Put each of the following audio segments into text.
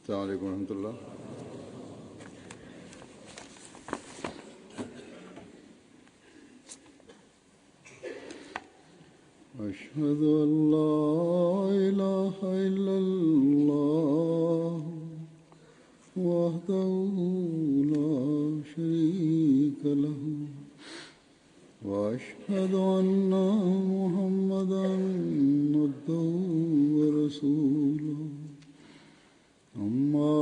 अस्सलाम वालेकुम रहमतुल्लाह। अशहदु अल्ला इलाहा इल्लल्लाह वहदहु ला शरीका लहु व अशहदु अन्ना मुहम्मदन अब्दुहु व रसूलुहु। अम्मा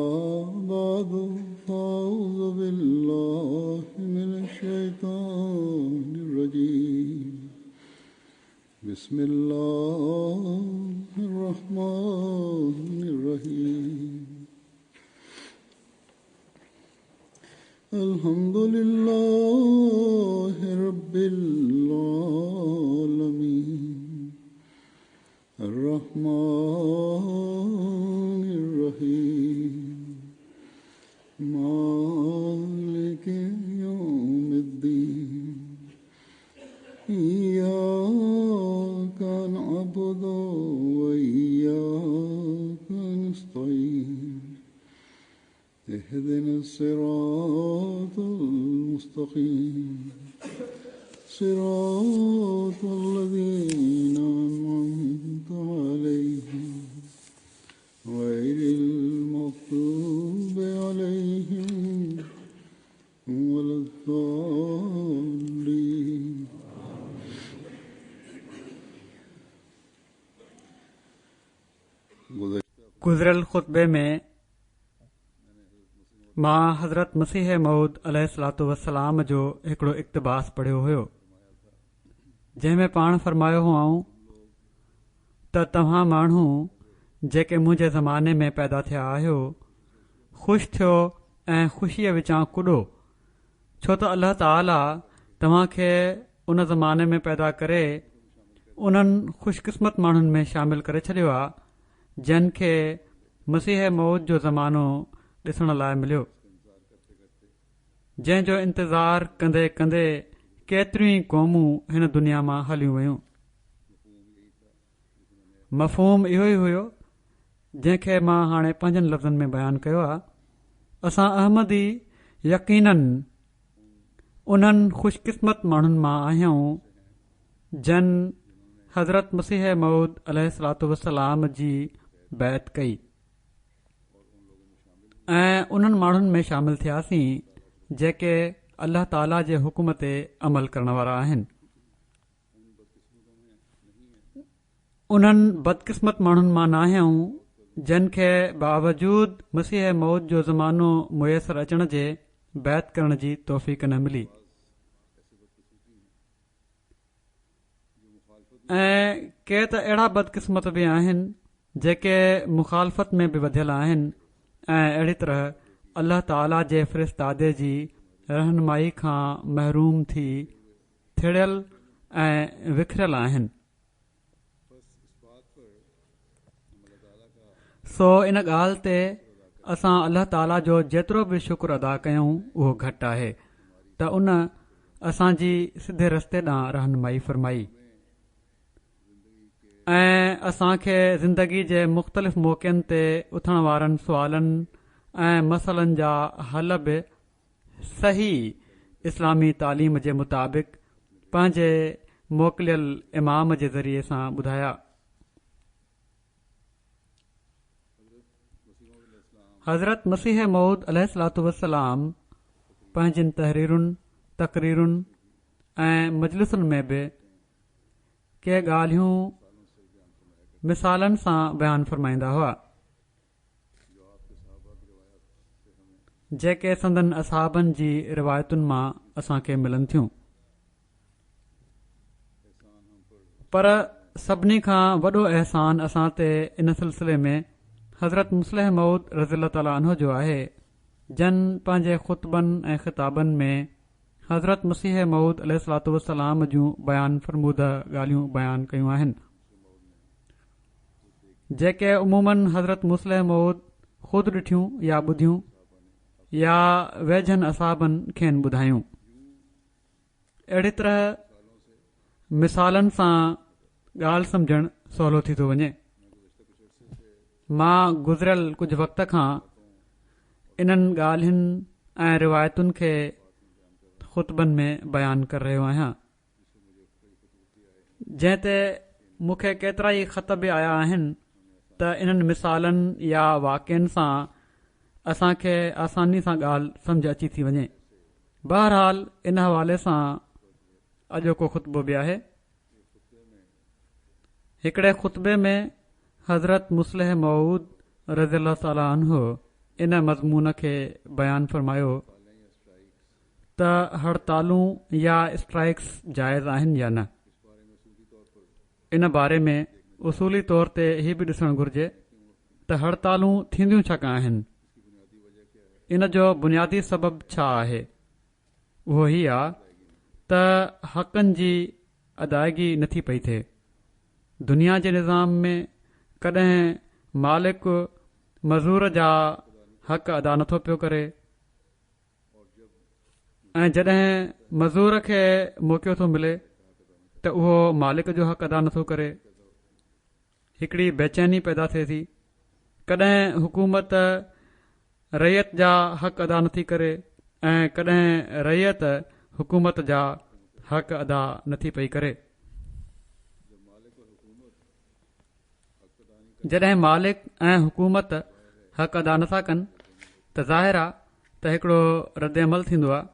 बादु फ़अऊज़ु बिल्लाहि मिनश्शैतानिर रजीम। बिस्मिल्लाहिर रहमानिर रहीम। अल्हम्दुलिल्लाहि रब्बिल आलमीन अर्रहमानिर रहीम मालिकि यौमिद्दीन। इय्याका नअबुदु व इय्याका नस्तईन। इहदिनस सिरातल मुस्तक़ीम सिरातल लज़ीना अनअमता अलैहिम गैरिल मग़्दूबि अलैहिम वलद्दाल्लीन। गुज़िरियल ख़ुतबे में मां हज़रत मसीह मऊद अलैहिस्सलातु वस्सलाम जो हिकिड़ो इक़्तिबास पढ़ियो हुयो, जंहिं में पाण फ़रमायो हुआऊं त तव्हां माण्हू जेके मुंहिंजे ज़माने में पैदा थिया आहियो ख़ुशि थियो ऐं ख़ुशीअ विचां कुॾो, छो त अल्लाह ताला तव्हां खे उन ज़माने में पैदा करे उन्हनि ख़ुशकिस्मत माण्हुनि में शामिल करे छॾियो आहे जिन खे मसीह मौद जो ज़मानो ॾिसण लाइ मिलियो, जंहिं जो इंतज़ारु कंदे कंदे केतिरियूं ई क़ौमूं हिन दुनिया मां हलियूं वयूं। मफ़हूम इहो ई हुयो जंहिंखे मां हाणे पंहिंजनि लफ़्ज़नि में बयानु कयो आहे। असां अहमदी यक़ीनन उन्हनि ख़ुशकिस्मत माण्हुनि मां आहियूं जन हज़रत मसीह मऊद अलैहिस्सलातु वस्सलाम जी बैत कई ऐं उन्हनि माण्हुनि में शामिल थियासीं जेके अल्लाह ताला जे हुकुम ते अमल करण वारा आहिनि। उन्हनि बदकिस्मत माण्हुनि मां न आहियूं जिन खे बावजूद मसीह मौद जो ज़मानो मुयसरु अचण जे बैत करण जी तौफ़ीक़ न मिली ऐं के त अहिड़ा बदकिस्मत बि आहिनि जेके मुखालफ़त में बि वधियल आहिनि ऐं अहिड़ी तरह अल्लाह ताला जे फ़रिश्तादे जी रहनुमाई खां महरूम थी थिड़ियल ऐं विखरियल आहिनि। सो इन ॻाल्हि ते असां अल्लाह ताला जो जेतिरो बि शुक्र अदा कयूं उहो घटि आहे त उन असांजी सिधे रस्ते ॾांहुं रहनुमाई फ़रमाई ऐं असांखे ज़िंदगी जे मुख़्तलिफ़ मौक़नि ते उथण वारनि सुवालनि ऐं मसइलनि जा हल बि सही इस्लामी तालीम जे मुताबिक़ पंहिंजे मोकिलियल इमाम जे ज़रिए सां ॿुधाया। हज़रत मसीह मऊद अलैहिस्सलातु वस्सलाम पंहिंजिन तहरीरुनि तक़रीरुनि ऐं मजलिसुनि में बि के ॻाल्हियूं मिसालनि सां बयानु फ़रमाईंदा हुआ जेके संदन असहाबनि जी रिवायतुनि मां असांखे मिलनि थियूं, पर सभिनी खां वॾो अहसान असां ते इन सिलसिले में हज़रत मुस्लिह मऊद रज़ियल्लाहु ताला अन्हु जो आहे जन पंहिंजे ख़ुतबनि ऐं ख़िताबनि में हज़रत मसीह मऊद अलैहिस्सलातु वस्सलाम जूं बयानु फ़रमूदा ॻाल्हियूं बयानु कयूं आहिनि जेके उमूमन हज़रत मुस्लिह मऊद ख़ुदि ॾिठियूं या ॿुधियूं या वेझनि असाबनि खेनि ॿुधायूं। अहिड़ी तरह मिसालनि सां ॻाल्हि सम्झणु सवलो थी थो वञे। मां गुज़िरियल कुझु वक़्त खां इन्हनि ॻाल्हियुनि ऐं रिवायतुनि खे ख़ुतबनि में बयानु करे रहियो आहियां, जंहिं ते मूंखे केतिरा ई ख़त बि आया आहिनि त इन्हनि मिसालनि या वाक़िअनि सां असांखे आसानी सां ॻाल्हि सम्झ अची थी वञे। बहरहाल इन हवाले सां अॼोको ख़ुतबो बि आहे। हिकिड़े ख़ुतबे में हज़रत मुस्लिह मऊद रज़ियल्लाहु ताला अन्हु इन मज़मून खे बयानु फ़रमायो त हड़तालूं या स्ट्राइक्स जाइज़ आहिनि या न। इन बारे में उसूली तौर ते हीउ बि ॾिसणु घुर्जे त हड़तालूं थींदियूं छा आहिनि, इन जो बुनियादी सबबु छा आहे। उहो ही आहे त हक़नि जी अदायगी नथी पई थिए। दुनिया जे निज़ाम में कॾहिं मालिक मज़ूर जा हक़ अदा नथो पियो करे ऐं जॾहिं मज़ूर खे मौक़ो थो मिले त उहो मालिक जो हक़ अदा नथो करे। हिकिड़ी बेचैनी पैदा थिए थी। कॾहिं हुकूमत रैयत जा हक़ अदा नथी करे ऐं कॾहिं रैयत हुकूमत जा हक़ अदा नथी पई करे। जॾहिं मालिक ऐं हुकूमत हक़ अदा नथा कनि त ज़ाहिर आहे त हिकिड़ो रद्द अमल थींदो आहे।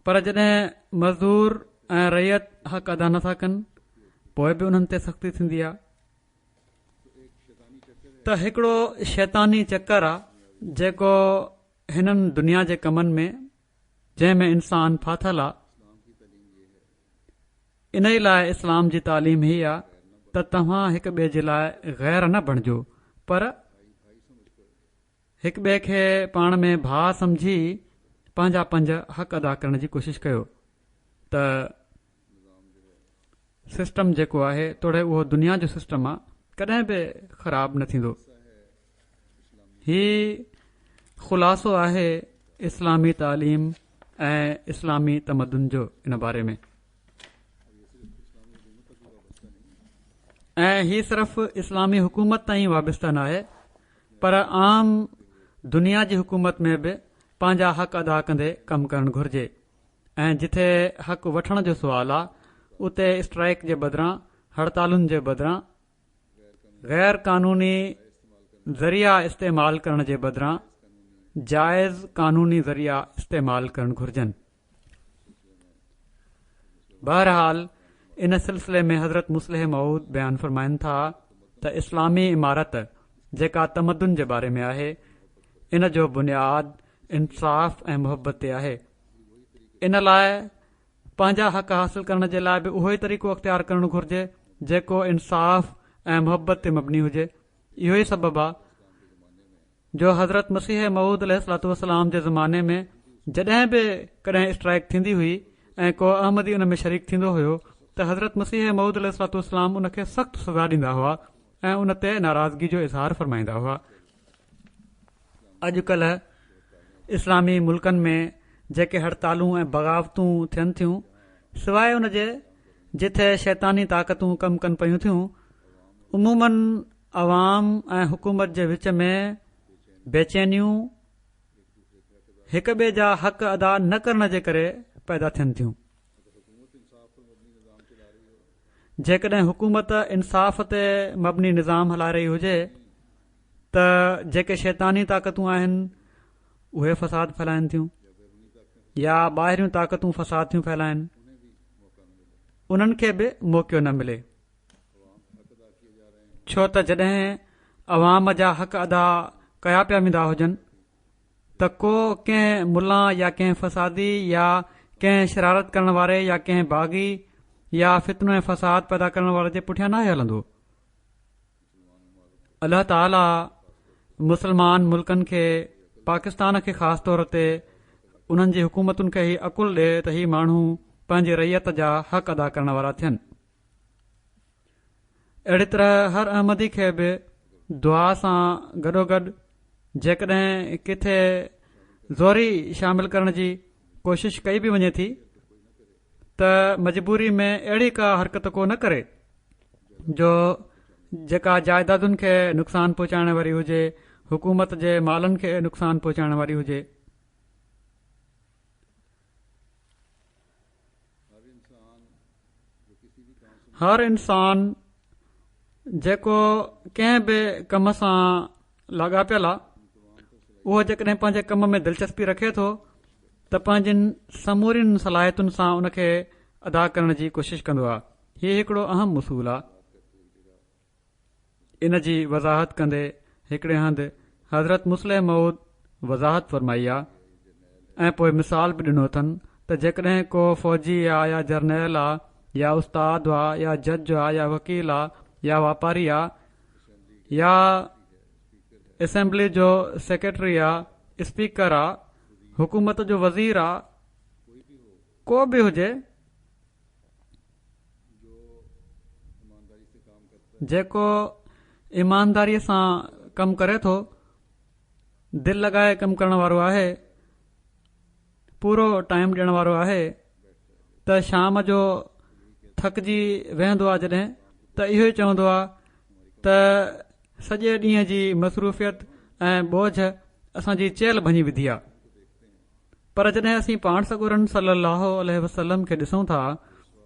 पर जॾहिं मज़दूर ऐं रैयत हक़ अदा नथा कनि पोइ बि उन्हनि ते सख़्ती थींदी आहे। त हिकिड़ो शैतानी चकर आहे जेको हिननि दुनिया जे कमनि में जंहिं में इंसान फाथल आहे। इन ई लाइ इस्लाम जी तालीम ही आहे त तव्हां हिक ॿिए जे लाइ गैर न बणिजो, पर हिक ॿिए खे पाण में भाउ समझी पंहिंजा पंज हक़ अदा करण जी कोशिश कयो त सिस्टम जेको आहे तोड़े उहो दुनिया जो सिस्टम आहे कॾहिं बि ख़राब न थींदो। ही ख़ुलासो आहे इस्लामी तालीम ऐं इस्लामी तमदुन जो इन बारे में। ऐं ही सिर्फ़ इस्लामी हुकूमत ताईं वाबस्ता न आहे, पर आम दुनिया जी हुकूमत में बि पंहिंजा हक़ अदा कंदे कमु करणु घुर्जे। ऐं जिथे हक़ वठण जो सुवाल आहे उते स्ट्राइक जे बदिरां, हड़तालुनि जे बदिरां गैर कानूनी ज़रिया इस्तेमाल करण जे बदिरां जाइज़ कानूनी ज़रिया इस्तेमाल करणु घुर्जनि। बहरहाल इन सिलसिले में हज़रत मुस्लिह मऊद बयानु फ़रमाइनि था त इस्लामी इमारत जेका तमदुन जे बारे में आहे इन जो बुनियाद इंसाफ़ ऐं मुहबत ते आहे। इन लाइ पंहिंजा हक़ हासिल करण जे लाइ बि उहो ई तरीक़ो अख़्तियार करणु घुर्जे जेको इंसाफ़ ऐं मुहबत ते मबनी हुजे। इहो ई सबबु आहे जो हज़रत मसीह मऊद अलैहिस्सलाम जे ज़माने में जॾहिं बि कॾहिं स्ट्राइक थींदी हुई ऐं को अहमदी उन में शरीक थींदो हुयो त हज़रत मसीह मऊद अलैहिस्सलाम उन खे सख़्तु सज़ा ॾींदा हुआ ऐं उन ते नाराज़गी जो इज़हार फ़रमाईंदा हुआ। अॼुकल्ह इस्लामी मुल्कनि में जेके हड़तालूं ऐं बग़ावतूं थियनि थियूं, सवाइ उन जे जिथे शैतानी ताक़तूं कमु कनि पियूं थियूं, उमूमनि अवाम ऐं हुकूमत जे विच में बेचैनियूं हिक ॿिए जा हक़ अदा न करण जे करे पैदा थियनि थियूं। जेकॾहिं हुकूमत इंसाफ़ ते मबनी निज़ाम हलाए रही हुजे त जेके शैतानी ताक़तूं आहिनि उहे फ़साद फैलाइनि थियूं या ॿाहिरियूं ताक़तूं फ़साद थियूं फैलाइनि, उन्हनि खे बि मौक़ो न मिले। छो त जॾहिं अवाम जा हक़ अदा कया पिया वेंदा हुजनि त को कंहिं मुल्ला या कंहिं फ़सादी या कंहिं शरारत करण वारे या कंहिं बाग़ी या फितनो ऐं फ़साद पैदा करण वारे जे पुठियां न हलंदो। अल्लाह ताला मुसलमान मुल्कनि खे, पाकिस्तान खे ख़ासि तौर ते उन्हनि जी हुकूमतुनि खे ई अकुल ॾे त ही माण्हू पंहिंजी रैयत जा हक़ अदा करण वारा थियनि। अहिड़ी तरह हर अहमदी खे बि दुआ सां गॾोगॾु जेकॾहिं किथे ज़ोरी शामिल करण जी कोशिश कई बि वञे थी त मजबूरी में अहिड़ी का हरकत को न करे जो जेका जाइदादुनि खे नुक़सान पहुचाइण वारी हुजे, हुकूमत जे मालनि खे नुक़सान पहुचाइण वारी हुजे। हर इंसान जेको कंहिं बि कम सां लाॻापियल आहे, उहो जेकॾहिं पंहिंजे कम में दिलचस्पी रखे थो त पंहिंजनि समूरियुनि सलाहियतुनि सां उन खे अदा करण जी कोशिशि कंदो आहे। हीउ हिकिड़ो अहम उसूल आहे। इन जी वज़ाहत कंदे हिकिड़े हंधि हज़रत मुस्लिम मऊद वज़ाहत फ़रमाई आहे ऐं पोइ मिसाल बि ॾिनो अथनि त जेकॾहिं को फ़ौजी आहे या जर्नैल आहे या उस्ताद आहे या जज आहे या वकील आहे या वापारी आहे या असेंबली जो सेक्रेटरी आहे, स्पीकर आहे, हुकूमत जो वज़ीर आहे, को बि हुजे जेको ईमानदारीअ सां कमु करे थो, दिलि लॻाए कमु करण वारो आहे, पूरो टाइम ॾियण वारो आहे, त शाम जो थकिजी वेहंदो आहे जॾहिं त इहो ई चवंदो आहे त सॼे ॾींहं जी मसरूफ़ियत ऐं बोझ असांजी चेल भञी विधी आहे। पर जॾहिं असीं पाण सॻोरन सल्लल्लाहु अलैहि वसल्लम खे ॾिसूं था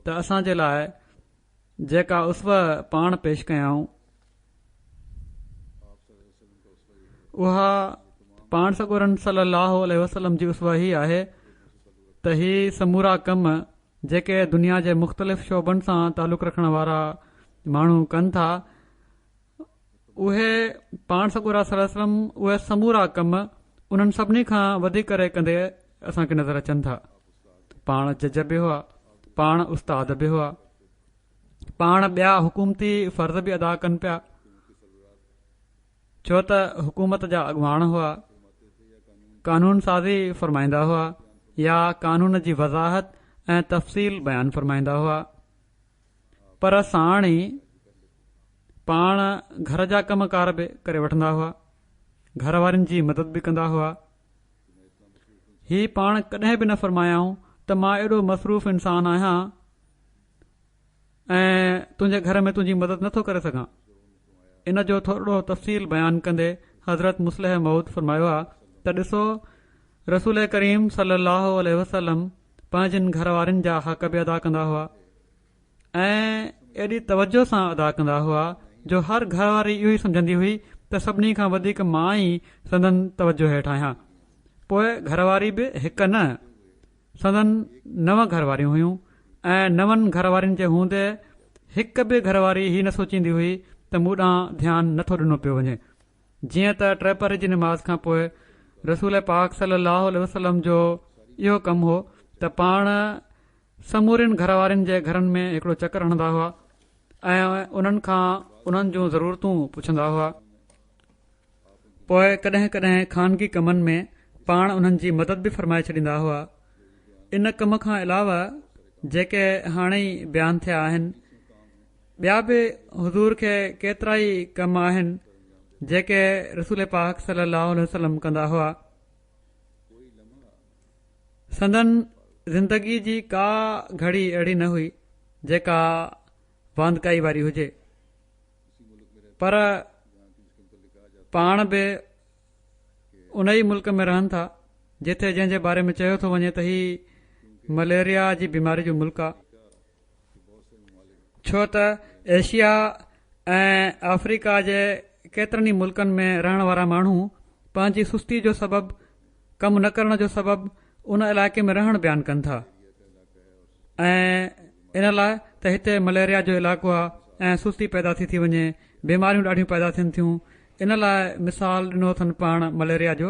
त असांजे लाइ जेका उसव पाण पेश कयाऊं उहा पाण सॻोरन सल्लल्लाहु अलैहि वसल्लम जी उसव ही आहे त ही समूरा कम जेके दुनिया जे मुख़्तलिफ़ शोबनि सां तालुक़ रखण वारा माण्हू कनि था, उहे पाण सॻोरा सल्लल्लाहु अलैहि वसल्लम उहे समूरा कम उन्हनि सभिनी खां वधीक करे कंदे असांखे नज़र अचनि था। पाण जज बि हुआ, पाण उस्ताद बि हुआ, पाण ॿिया हुकूमती फ़र्ज़ बि अदा कनि पिया, छो त हुकूमत जा अॻुवाण हुआ, कानून साज़ी फ़रमाईंदा हुआ या कानून जी वज़ाहत ऐं तफ़सील बयानु फ़रमाईंदा हुआ। पर साण ई पाण घर जा कमकार बि करे वठंदा हुआ, घर वारनि जी मदद बि कंदा हुआ। ही पाण कॾहिं बि न फ़रमायाऊं त मां एॾो मसरूफ़ इंसान आहियां ऐं तुंहिंजे घर में तुंहिंजी मदद नथो करे सघां। इन जो थोरो तफ़सील बयानु कंदे हज़रत मुस्लिम मऊद फ़रमायो आहे त ॾिसो, रसूल करीम सल्लल्लाहु अलैहि वसल्लम पंहिंजनि घर वारनि जा हक़ बि अदा कंदा हुआ ऐं एॾी तवजो सां अदा कंदा हुआ जो हर घर वारी इहो ई सम्झंदी हुई त सभिनी खां वधीक मां ई संदन तवजो हेठि आहियां। पोइ घरवारी बि हिकु न, संदन 9 घर वारियूं हुयूं ऐं 9 घर वारियुनि जे हूंदे हिकु बि घरवारी ही न सोचींदी हुई त मूं ॾांहुं ध्यानु नथो ॾिनो पियो वञे। जीअं त टे जी नमाज़ खां पोइ रसूल पाक सल्लल्लाहु अलैहि वसल्लम जो इहो कमु हो त पाण समूरियुनि घर वारनि जे घरनि में हिकिड़ो चकर हणंदा हुआ ऐं उन्हनि खां उन्हनि जूं ज़रूरतूं पुछंदा हुआ। पोइ कॾहिं कॾहिं ख़ानगी कमनि में पाण उन्हनि जी मदद बि फ़रमाए छॾींदा हुआ। इन कम खां अलावा जेके हाणे ई बयानु थिया आहिनि, ॿिया बि हुज़ूर खे केतिरा ई कम आहिनि जेके रसूल पाक सल्लल्लाहु अलैहि वसल्लम कंदा हुआ। संदन ज़िंदगी जी का घड़ी अहिड़ी न हुई जेका वांदकाई वारी हुजे, पर पाण बि उन ई मुल्क में रहनि था जिथे जंहिंजे बारे में चयो थो वञे त ही मलेरिया जी बीमारी जो मुल्क आहे, छो त एशिया ऐं अफ्रीका जे केतिरनि ई मुल्कनि में रहण वारा माण्हू पंहिंजी सुस्ती जो सबबु, कमु न करण जो सबबु उन इलाइक़े में रहण बयानु कनि था ऐं इन लाइ त हिते मलेरिया जो इलाइक़ो आहे ऐं सुस्ती पैदा थी वञे, बीमारियूं ॾाढियूं पैदा थियनि थियूं। इन लाइ मिसाल ॾिनो अथनि पाण मलेरिया जो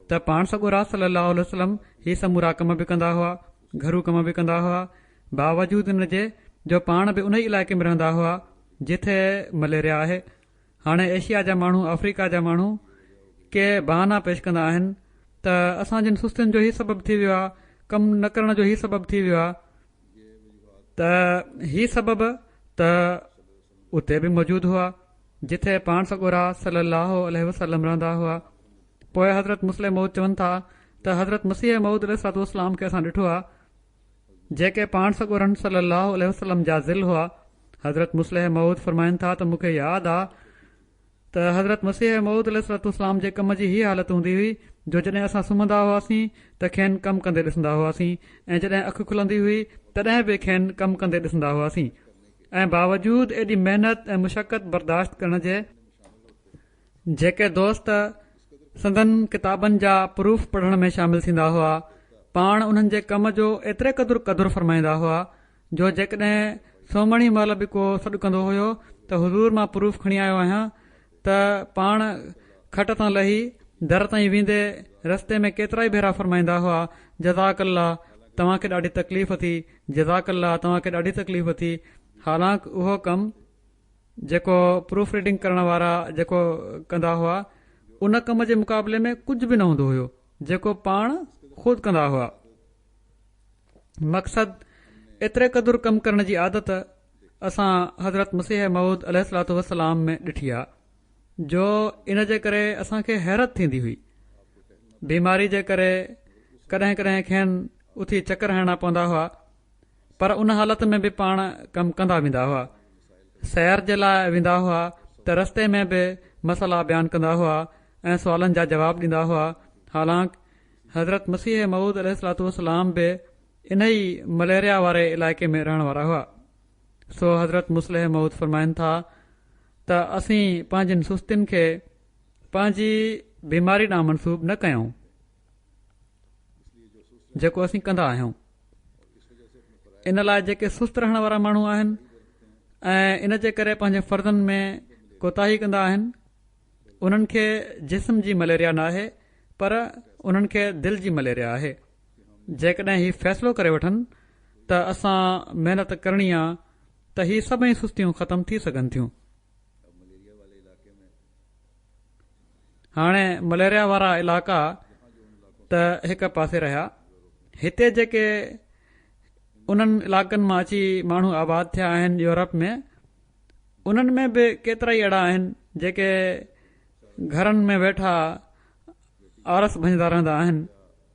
त पाण सॻोरा सल्लल्लाहु अलैहि वसल्लम ही समूरा कम बि कंदा हुआ, घरू कम बि कंदा हुआ, बावजूद इन जे जो पाण बि उन ई इलाइक़े में रहंदा हुआ जिथे मलेरिया आहे। हाणे एशिया जा माण्हू, अफ्रीका जा माण्हू के बहाना पेश कंदा आहिनि त असांजनि सुस्तियुनि जो ई सबबु थी वियो आहे, कमु न करण जो ई सबबु थी वियो आहे, त ही सबबु त उते बि मौजूदु हुआ जिथे पाण सॻोरा सल्लल्लाहु अलैहि वसल्लम रहंदा हुआ। पोइ हज़रत मुस्लिम मऊद चवनि था त हज़रत मसीह मऊद अलैहिस्सलाम खे असां ॾिठो आहे जेके पाण सॻोरन सल्लल्लाहु अलैहि वसल्लम जा ज़िल हुआ। हज़रत मुस्लिम मऊद फरमाइनि था त मूंखे यादि आहे त हज़रत मसीह मऊद अलैहिस्सलाम जे कम जी हीअ हालत हूंदी हुई जो जॾहिं असां सुम्हंदा हुआसीं त खेनि कमु कंदे ॾिसंदा हुआसीं ऐं जॾहिं अखि खुलंदी हुई तॾहिं बि खेनि कमु कंदे ॾिसंदा हुआसीं ऐं बावजूद एॾी महिनत ऐं मुशक़त बर्दाश्त करण जे जेके दोस्त संदन किताबनि जा प्रूफ पढ़ण में शामिल थींदा हुआ पाण उन्हनि जे कम जो एतिरे क़दुरु फरमाईंदा हुआ जो जेकॾहिं सोमणी महिल बि को सॾु कंदो हुयो त हुज़ूर मां प्रूफ खणी आयो आहियां त पाण खट तां लही दर ताईं वेंदे रस्ते में केतिरा ई भेरा फरमाईंदा हुआ जज़ाकल्ला तव्हांखे ॾाढी तकलीफ़ थी जज़ाकल्ला तव्हांखे ॾाढी तकलीफ़ थी हालांकि उहो कमु जेको प्रूफ रीडिंग करण वारा जेको कंदा हुआ उन कम जे मुक़ाबले में कुझु बि न हूंदो हुयो जेको पाण ख़ुदि कंदा हुआ मक़सदु एतिरे क़दुरु कमु करण जी आदत असां हज़रत मसीह मऊद अलैहिस्सलाम में ॾिठी आहे जो इन जे करे असांखे हैरत थींदी हुई बीमारी जे करे कॾहिं कॾहिं खेनि उथी चकर हणणा पवंदा हुआ पर उन हालत में बि पाण कमु कंदा वेंदा हुआ सैर जे लाइ वेंदा हुआ त रस्ते में बि मसइला बयानु कंदा हुआ ऐं सुवालनि जा जवाब ॾींदा हुआ हालांकि हज़रत मसीह मऊद अलैहिस्सलाम बि इन ई मलेरिया वारे इलाइक़े में रहण वारा हुआ सो हज़रत मुस्लिह मऊद फरमाइनि था त असीं पंहिंजनि सुस्तियुनि खे पंहिंजी बीमारी ॾांहुं मनसूब न कयूं जेको असीं कंदा आहियूं इन लाइ जेके सुस्त रहण वारा माण्हू आहिनि ऐं इन जे करे पंहिंजे फ़र्ज़नि में कोताही कंदा आहिनि उन्हनि खे जिस्म जी मलेरिया न आहे पर उन्हनि खे दिलि जी मलेरिया आहे जेकॾहिं हीउ फ़ैसिलो करे वठनि त असां महिनत करणी आहे त हीअ सभई सुस्तियूं ख़तमु थी सघनि थियूं हाणे मलेरिया वारा इलाइक़ा त हिक पासे रहिया हिते जेके उन्हनि इलाइक़नि मां अची माण्हू आबाद थिया आहिनि यूरोप में उन्हनि में बि केतिरा ई अहिड़ा आहिनि जेके घरनि में वेठा आरस भंजदा रहंदा आहिनि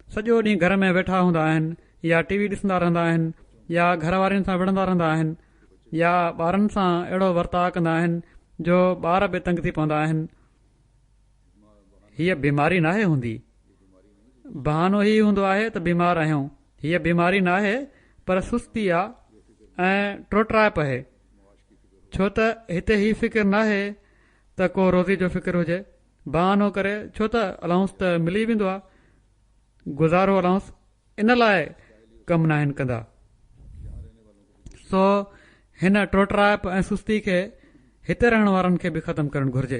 सॼो ॾींहुं घर में वेठा हूंदा आहिनि या टीवी ॾिसंदा रहंदा आहिनि या घर वारनि सां विढ़ंदा रहंदा आहिनि या ॿारनि सां अहिड़ो वर्ताव कंदा आहिनि जो ॿार बि तंग थी पवंदा आहिनि हीअ बीमारी नाहे हूंदी बहानो ई हूंदो आहे त बीमार आहियूं हीअ बीमारी नाहे पर सुस्ती आहे ऐं टोटराइप आहे छो त हिते ही फ़िक्र नाहे त को रोज़ी जो फ़िक्र हुजे बहानो करे छो त अलाउंस त मिली वेंदो आहे गुज़ारो अलाउंस इन लाइ कमु न आहिनि कंदा सो हिन टोटराइप ऐं सुस्ती खे हिते रहण वारनि खे बि ख़तमु करणु घुर्जे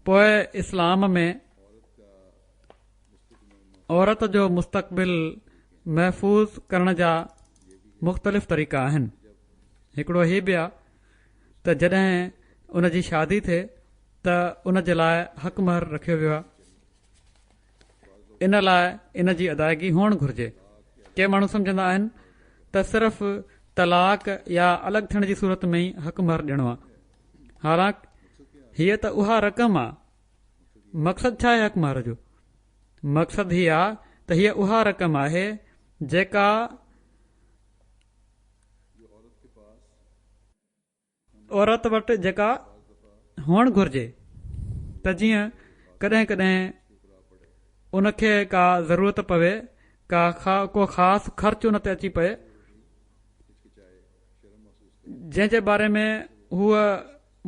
पोइ इस्लाम में औरत जो मुस्तक़बिल महफ़ूज़ करण जा मुख़्तलिफ़ तरीक़ा आहिनि हिकिड़ो हीउ बि आहे त जॾहिं उन जी शादी थिए त उन जे लाइ हक़ महर रखियो वियो आहे इन लाइ इन जी अदायगी हुअणु घुर्जे के माण्हू सम्झंदा आहिनि त सिर्फ़ तलाक या अलॻि थियण जी सूरत में ई हक़ महर ॾियणो आहे हालांकि हीअ त उहा रक़म आहे मक़सदु छा आहे हक़ महर जो मक़सदु हीअ आहे त हीअ उहा रक़म आहे जेका औरत वटि जेका हुअणु घुर्जे त जीअं कॾहिं कॾहिं उनखे का ज़रूरत पवे को ख़ासि ख़र्च उन ते अची पए जंहिंजे बारे में हूअ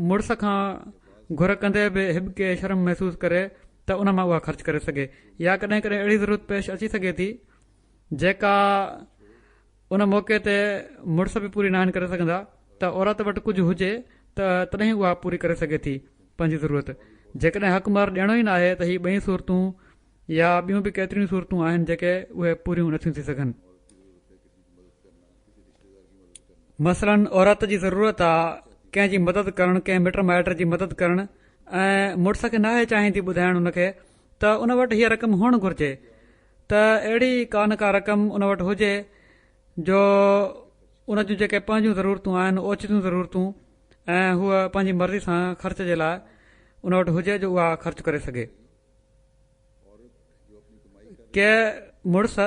मुड़ुस खां घुर कंदे बि हिबके शर्म महसूस करे त उन मां उहा ख़र्च करे सघे या कॾहिं कॾहिं अहिड़ी ज़रूरत पेश अची सघे थी जेका उन मौक़े ते मुड़ुस बि पूरी न आहिनि करे सघंदा त औरत वटि कुझु हुजे त तॾहिं उहा पूरी करे सघे थी पंहिंजी ज़रूरत जेकॾहिं हक़ महर ॾियणो ई न आहे त हीअ ॿई सूरतूं या ॿियूं बि केतिरियूं सूरतूं आहिनि जेके उहे पूरियूं नथियूं थी सघनि मसलन औरत जी ज़रूरत आहे कंहिंजी मदद करणु कंहिं मिट माइट जी मदद करणु ऐं मुड़ुस खे नाहे चाहे थी ॿुधाइणु उनखे त उन वटि हीअ रक़म हुअणु घुर्जे त अहिड़ी का न का रक़म उन वटि हुजे जो उन जूं जेके पंहिंजूं ज़रूरतूं आहिनि ओचितियूं ज़रूरतूं ऐं हूअ पंहिंजी मर्ज़ी सां ख़र्च जे लाइ उन वटि हुजे जो उहा ख़र्च करे सघे के मुड़ुस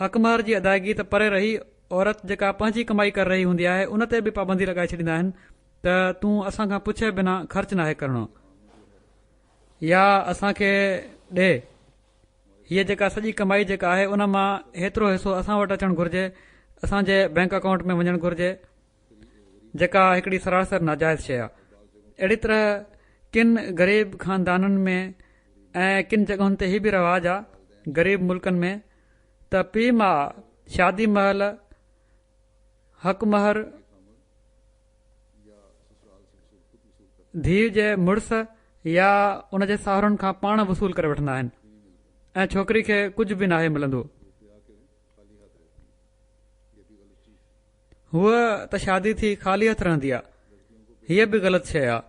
हक़ महर जी अदायगी त परे रही औरत जेका पंहिंजी कमाई करे रही हूंदी आहे उन ते बि पाबंदी लॻाए छॾींदा आहिनि त तूं असांखां पुछे बिना ख़र्च नाहे करणो या असांखे ॾे। हीअ जेका सॼी कमाई जेका आहे उन मां हेतिरो हिसो असां वटि अचणु घुरिजे, असांजे बैंक अकाउंट में वञणु घुरिजे, जेका हिकिड़ी सरासर नाजाइज़ शइ आहे। अहिड़ी तरह किन ग़रीब ख़ानदाननि में ऐं किन जॻहियुनि ते हीउ बि रवाजु आहे ग़रीब मुल्कनि में त पीउ माउ शादी महल हक़ महर धीउ जे मुड़ुस या उन जे साहुरनि खां पाण वसूल करे वठंदा आहिनि ऐं छोकिरी खे कुझु बि नाहे मिलंदो। हूअ त शादी थी ख़ाली हथ रहंदी आहे, हीअ बि ग़लति शइ आहे।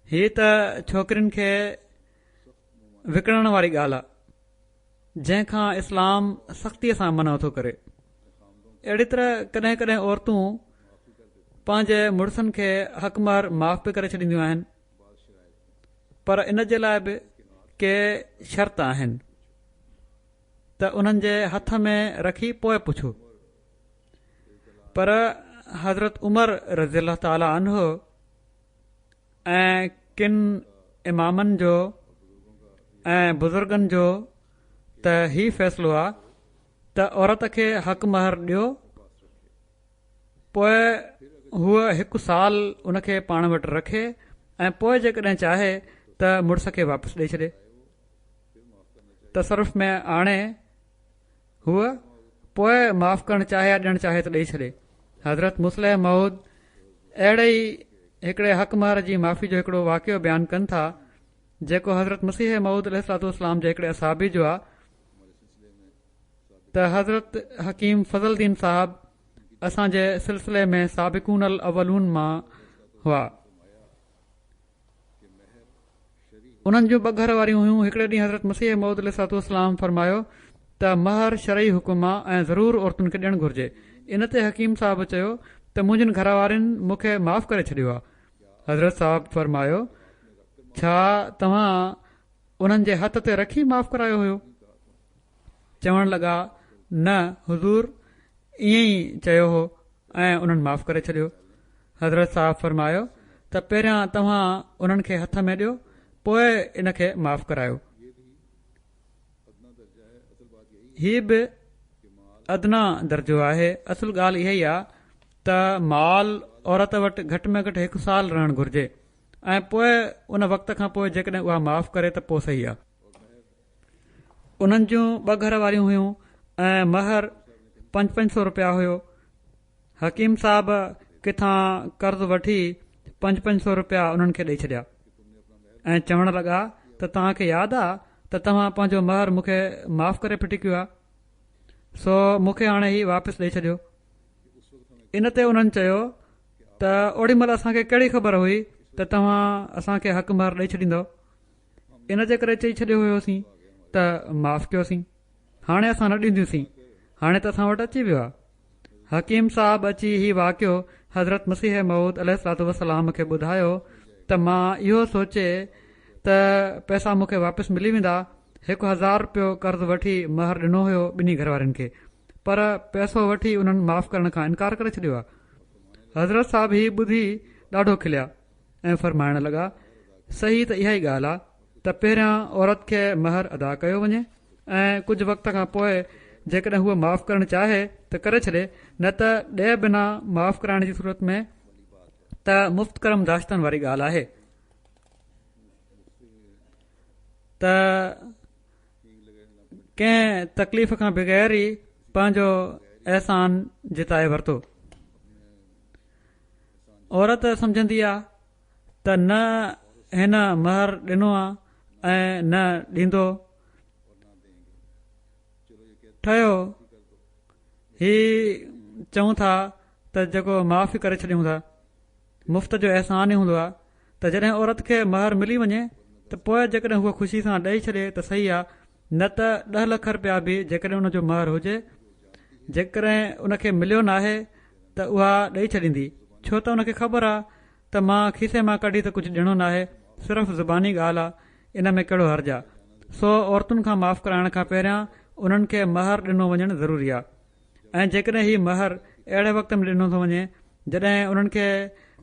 हीअ त छोकिरियुनि खे विकिणण वारी ॻाल्हि आहे जंहिंखां इस्लाम सख़्तीअ सां मना थो करे। अहिड़ी तरह कॾहिं कॾहिं औरतूं पंहिंजे मुड़ुसनि खे हक़ महर माफ़ बि करे छॾींदियूं आहिनि, पर इन जे लाइ बि के शर्त आहिनि त उन्हनि जे हथ में रखी पोइ पुछो। पर हज़रत उमर रज़ी अल्लाह ताला अन्हो ऐं किन इमामनि जो ऐं बुज़ुर्गनि जो त ही फ़ैसिलो आहे त औरत खे हक़ महर ॾियो, पोइ हूअ 1 साल उनखे पाण वटि रखे ऐं पोइ जेकॾहिं चाहे त मुड़ुस खे वापसि ॾेई छॾे। तसरुफ़ में आणे हूअ पोइ माफ़ करणु चाहे या ॾियणु चाहे त ॾेई छॾे। हज़रत मुस्लिह मऊद अहिड़े ई हिकिड़े हक़ महर जी माफ़ी जो हिकिड़ो वाक़ियो बयानु कनि था जेको हज़रत मसीह मऊद अलैहिस्सलाम जे हिकिड़े असहाबी जो आहे त हज़रत हकीम फज़लुद्दीन साहब असांजे सिलसिले में साबिक़ून अल अवलून मां हुआ। उन्हनि जूं 2 घर वारियूं हुयूं। हिकिड़े ॾींहुं हज़रत मसीह मऊद अलैहिस्सलाम फरमायो त महर शरई हुकुम आहे ऐं ज़रूरु औरतुनि खे ॾियणु घुरिजे। इन ते हकीम साहब चयो त मुंहिंजनि घर वारनि मूंखे माफ़ करे छॾियो आहे। हज़रत साहब फरमायो छा तव्हां उन्हनि जे हथ ते रखी माफ़ करायो हुयो? चवण लॻा न हुज़ूर, ईअं ई चयो हो ऐं उन्हनि माफ़ करे छॾियो। हज़रत साहब फरमायो त पहिरियां तव्हां उन्हनि खे हथ में ॾियो, पोइ इन खे माफ़ करायो। हीअ बि अदना दर्जो आहे। असुल ॻाल्हि इहा ई आहे त माल औरत वटि घटि में घटि 1 साल रहणु घुरिजे ऐं पोइ उन वक़्त खां पोइ जेकॾहिं उहा माफ़ करे त पोइ सही आहे। उन्हनि जूं 2 घर वारियूं हुयूं ऐं महर 500 रुपया हुयो। हकीम साहब किथां कर्ज़ वठी 500 रुपया उन्हनि खे ॾेई छॾिया ऐं चवण लॻा त तव्हांखे यादि आहे त तव्हां पंहिंजो महर मूंखे माफ़ करे फिटी कयो आहे, सो मूंखे हाणे ई वापसि ॾेई छॾियो। इन ते उन्हनि चयो त ओॾी महिल असांखे कहिड़ी ख़बर हुई त तव्हां असांखे हक़ महर ॾेई छॾींदव, इन जे करे चई छॾियो हुयोसीं त माफ़ कयोसीं, हाणे असां न ॾींदियूंसीं, हाणे त असां वटि अची वियो आहे। हकीम साहब अची ही वाक़ियो हज़रत मसीह मऊद अलैहिस्सलाम खे ॿुधायो त मां इहो सोचे त पैसा मूंखे वापसि मिली वेंदा, 1000 रुपयो कर्ज़ वठी महर ॾिनो हुयो 2 घर वारनि खे, पर पैसो वठी उन्हनि माफ़ करण खां इनकार करे छॾियो आहे। हज़रत साहब ही ॿुधी ॾाढो खिलिया ऐं फरमाइण लॻा सही त इहा ई ॻाल्हि आहे त पहिरियां औरत खे महर अदा कयो वञे ऐं कुझु वक़्त खां पोइ जेकॾहिं हूअ माफ़ करणु चाहे त करे छॾे, न त ॾे बिना माफ़ कराइण जी सूरत में त मुफ़्त करम दाश्तनि वारी ॻाल्हि आहे त कंहिं तकलीफ़ खां बग़ैर ई पंहिंजो अहसान जिताए वरितो। औरत सम्झंदी आहे त न हिन महर ॾिनो आहे ऐं न ॾींदो, ठहियो ही चऊं था त जेको माफ़ ई करे छॾियूं था, मुफ़्त जो अहसान ई हूंदो आहे त जॾहिं औरत खे महर मिली वञे त पोइ जेकॾहिं हूअ ख़ुशी सां ॾेई छॾे त सही आहे, न त 10 लख रुपया बि जेकॾहिं उनजो महर हुजे, जेकॾहिं उनखे मिलियो नाहे त उहा ॾेई छॾींदी, छो त उनखे ख़बर आहे त मां खीसे मां कढी त कुझु ॾियणो नाहे, सिर्फ़ु ज़ुबानी ॻाल्हि आहे, इन में कहिड़ो हर्ज आहे। सो औरतुनि खां माफ़ कराइण खां पहिरियां उन्हनि खे महर ॾिनो वञणु ज़रूरी आहे। ऐं जेकॾहिं हीउ महर अहिड़े वक़्त में ॾिनो थो वञे जॾहिं उन्हनि खे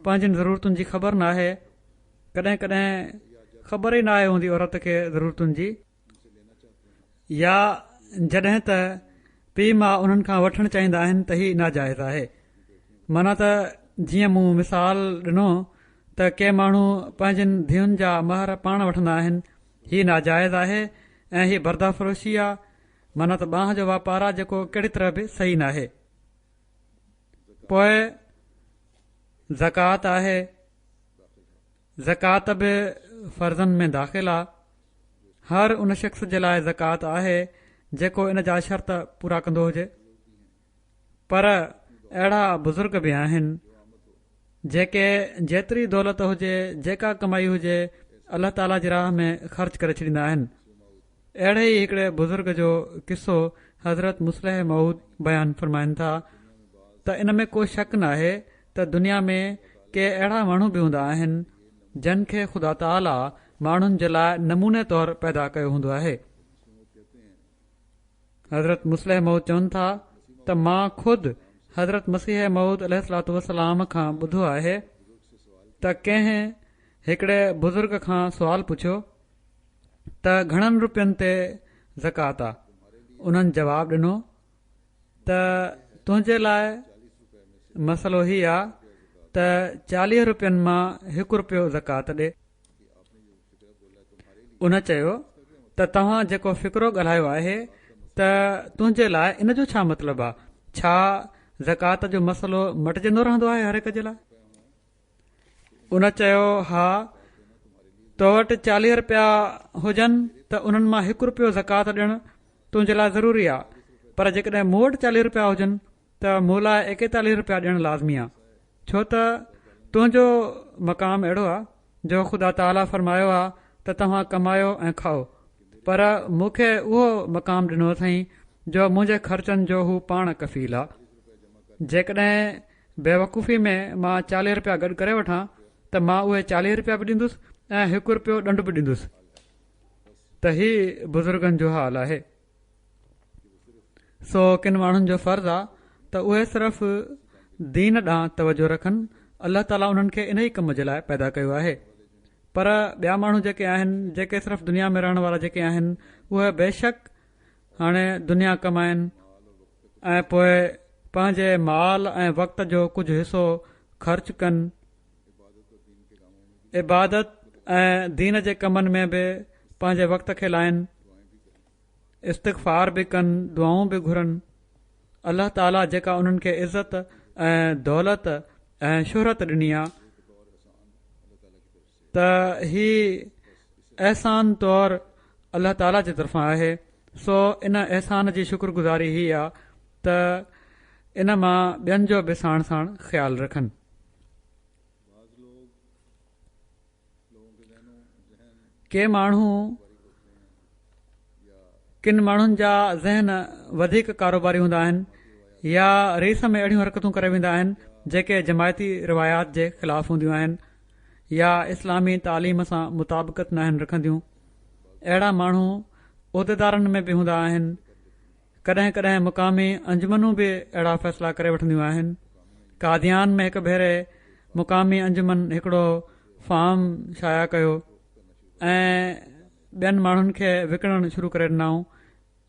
पंहिंजनि ज़रूरतुनि जी ख़बर न आहे, कॾहिं कॾहिं ख़बर ई न आहे हूंदी औरत खे ज़रूरतुनि जी, या जॾहिं त पीउ मां उन्हनि खां वठणु चाहींदा आहिनि त हीउ नाजाइज़ आहे। माना त जीअं मूं मिसाल ॾिनो त के माण्हू पंहिंजनि धीउनि जा महर पाण वठंदा आहिनि, हीउ नाजाइज़ आहे ऐं हीउ बर्दाफ़रोशी आहे, माना त बांह जो वापारु आहे जेको कहिड़ी तरह बि सही न आहे। पोइ ज़कात आहे, ज़कात बि फ़र्ज़नि में दाख़िल आहे। हर उन शख़्स जे लाइ ज़कात आहे जेको इन जा शर्त पूरा कंदो हुजे, पर अहिड़ा बुज़ुर्ग बि आहिनि जेके जेतिरी दौलत हुजे, जेका कमाई हुजे, अल्लाह ताला जी राह में ख़र्च करे छॾींदा आहिनि। अहिड़े ई हिकिड़े बुज़ुर्ग जो किसो हज़रत मुस्लिह मऊद बयानु फ़रमाइनि था त इन में को शक न आहे त दुनिया में के अहिड़ा माण्हू बि हूंदा आहिनि जिन खे ख़ुदा ताला माण्हुनि जे लाइ नमूने तौरु पैदा कयो हूंदो आहे। हज़रत मुस्लिह मऊद चवनि था त मां ख़ुदि हज़रत मसीह मऊद अलैहिस्सलातु वस्सलाम खां ॿुधो आहे त कंहिं हिकिड़े बुज़ुर्ग खां सुवालु पुछियो त घणनि रुपयनि ते ज़कात आहे। उन्हनि जवाबु ॾिनो त तुंहिंजे लाइ मसइलो हीउ आहे त 40 रुपयनि मां 1 रुपयो ज़कात ॾे। उन चयो त तव्हां जेको फ़िक्रो ॻाल्हायो आहे त तुंहिंजे लाइ इन जो छा मतिलबु आहे? छा ज़कात जो मसइलो मटिजंदो रहंदो आहे हर हिक जे लाइ? उन चयो हा, तो वटि 40 रुपया हुजनि त उन्हनि मां 1 रुपयो ज़कात ॾियणु तुंहिंजे लाइ ज़रूरी आहे, पर जेकॾहिं मूं वटि 40 रुपया हुजनि त मूं लाइ 41 रुपया ॾियणु लाज़मी आहे, छो त तुंहिंजो मक़ाम अहिड़ो आहे जो ख़ुदा ताला फ़रमायो आहे त तव्हां कमायो ऐं खाओ, पर मूंखे उहो मक़ाम ॾिनो अथई जो मुंहिंजे ख़र्चनि जो हू पाण कफ़ील आहे। जेकॾहिं बेवकूफ़ी में मां 40 रुपया गॾु करे वठां त मां उहे 40 रुपया बि ॾींदुसि ऐं 1 रुपयो ॾंड बि ॾींदुसि। त ही बुज़ुर्गनि जो हाल आहे। सो किन माण्हुनि जो फ़र्ज़ु आहे त उहे सिर्फ़ दीन ॾांहुं तवजो रखनि। अल्लाह ताला उन्हनि खे इन ई कम जे लाइ पैदा कयो आहे। पर ॿिया माण्हू जेके आहिनि, जेके सिर्फ़ दुनिया में रहण वारा जेके आहिनि, उहे बेशक हाणे दुनिया कमाइनि ऐं पोइ पंहिंजे माल ऐं वक़्त जो कुझु हिसो ख़र्च कनि, इबादत ऐं दीन जे कमनि में बि पंहिंजे वक़्त खे लाइनि, इस्तिग़फ़ार बि कनि, दुआऊं बि घुरनि। अल्लाह ताला जेका उन्हनि खे इज़त ऐं दौलत ऐं शोहरत ॾिनी आहे त ही अहसान तौरु अल्लाह ताला जे तरफ़ां आहे। सो इन अहसान जी शुक्रगुज़ारी ही आहे त इन मां ॿियनि जो बि साण साण ख़्यालु रखनि। के माण्हू किन माण्हुनि जा ज़हन वधीक कारोबारी हूंदा आहिनि या रीस में अहिड़ियूं हरकतूं करे वेंदा आहिनि जेके जमायती रिवायात जे ख़िलाफ़ हूंदियूं आहिनि या इस्लामी तालीम सां मुताबिक़त न आहिनि रखंदियूं। अहिड़ा माण्हू उहिदेदारनि में बि हूंदा आहिनि। कॾहिं कॾहिं मुक़ामी अंजुमनूं बि अहिड़ा फ़ैसिला करे वठंदियूं आहिनि। कादियान में हिकु भेरे मुक़ामी अंजुमन हिकिड़ो फार्म शाया कयो ऐं ॿियनि माण्हुनि खे विकिणणु शुरू करे ॾिनऊं।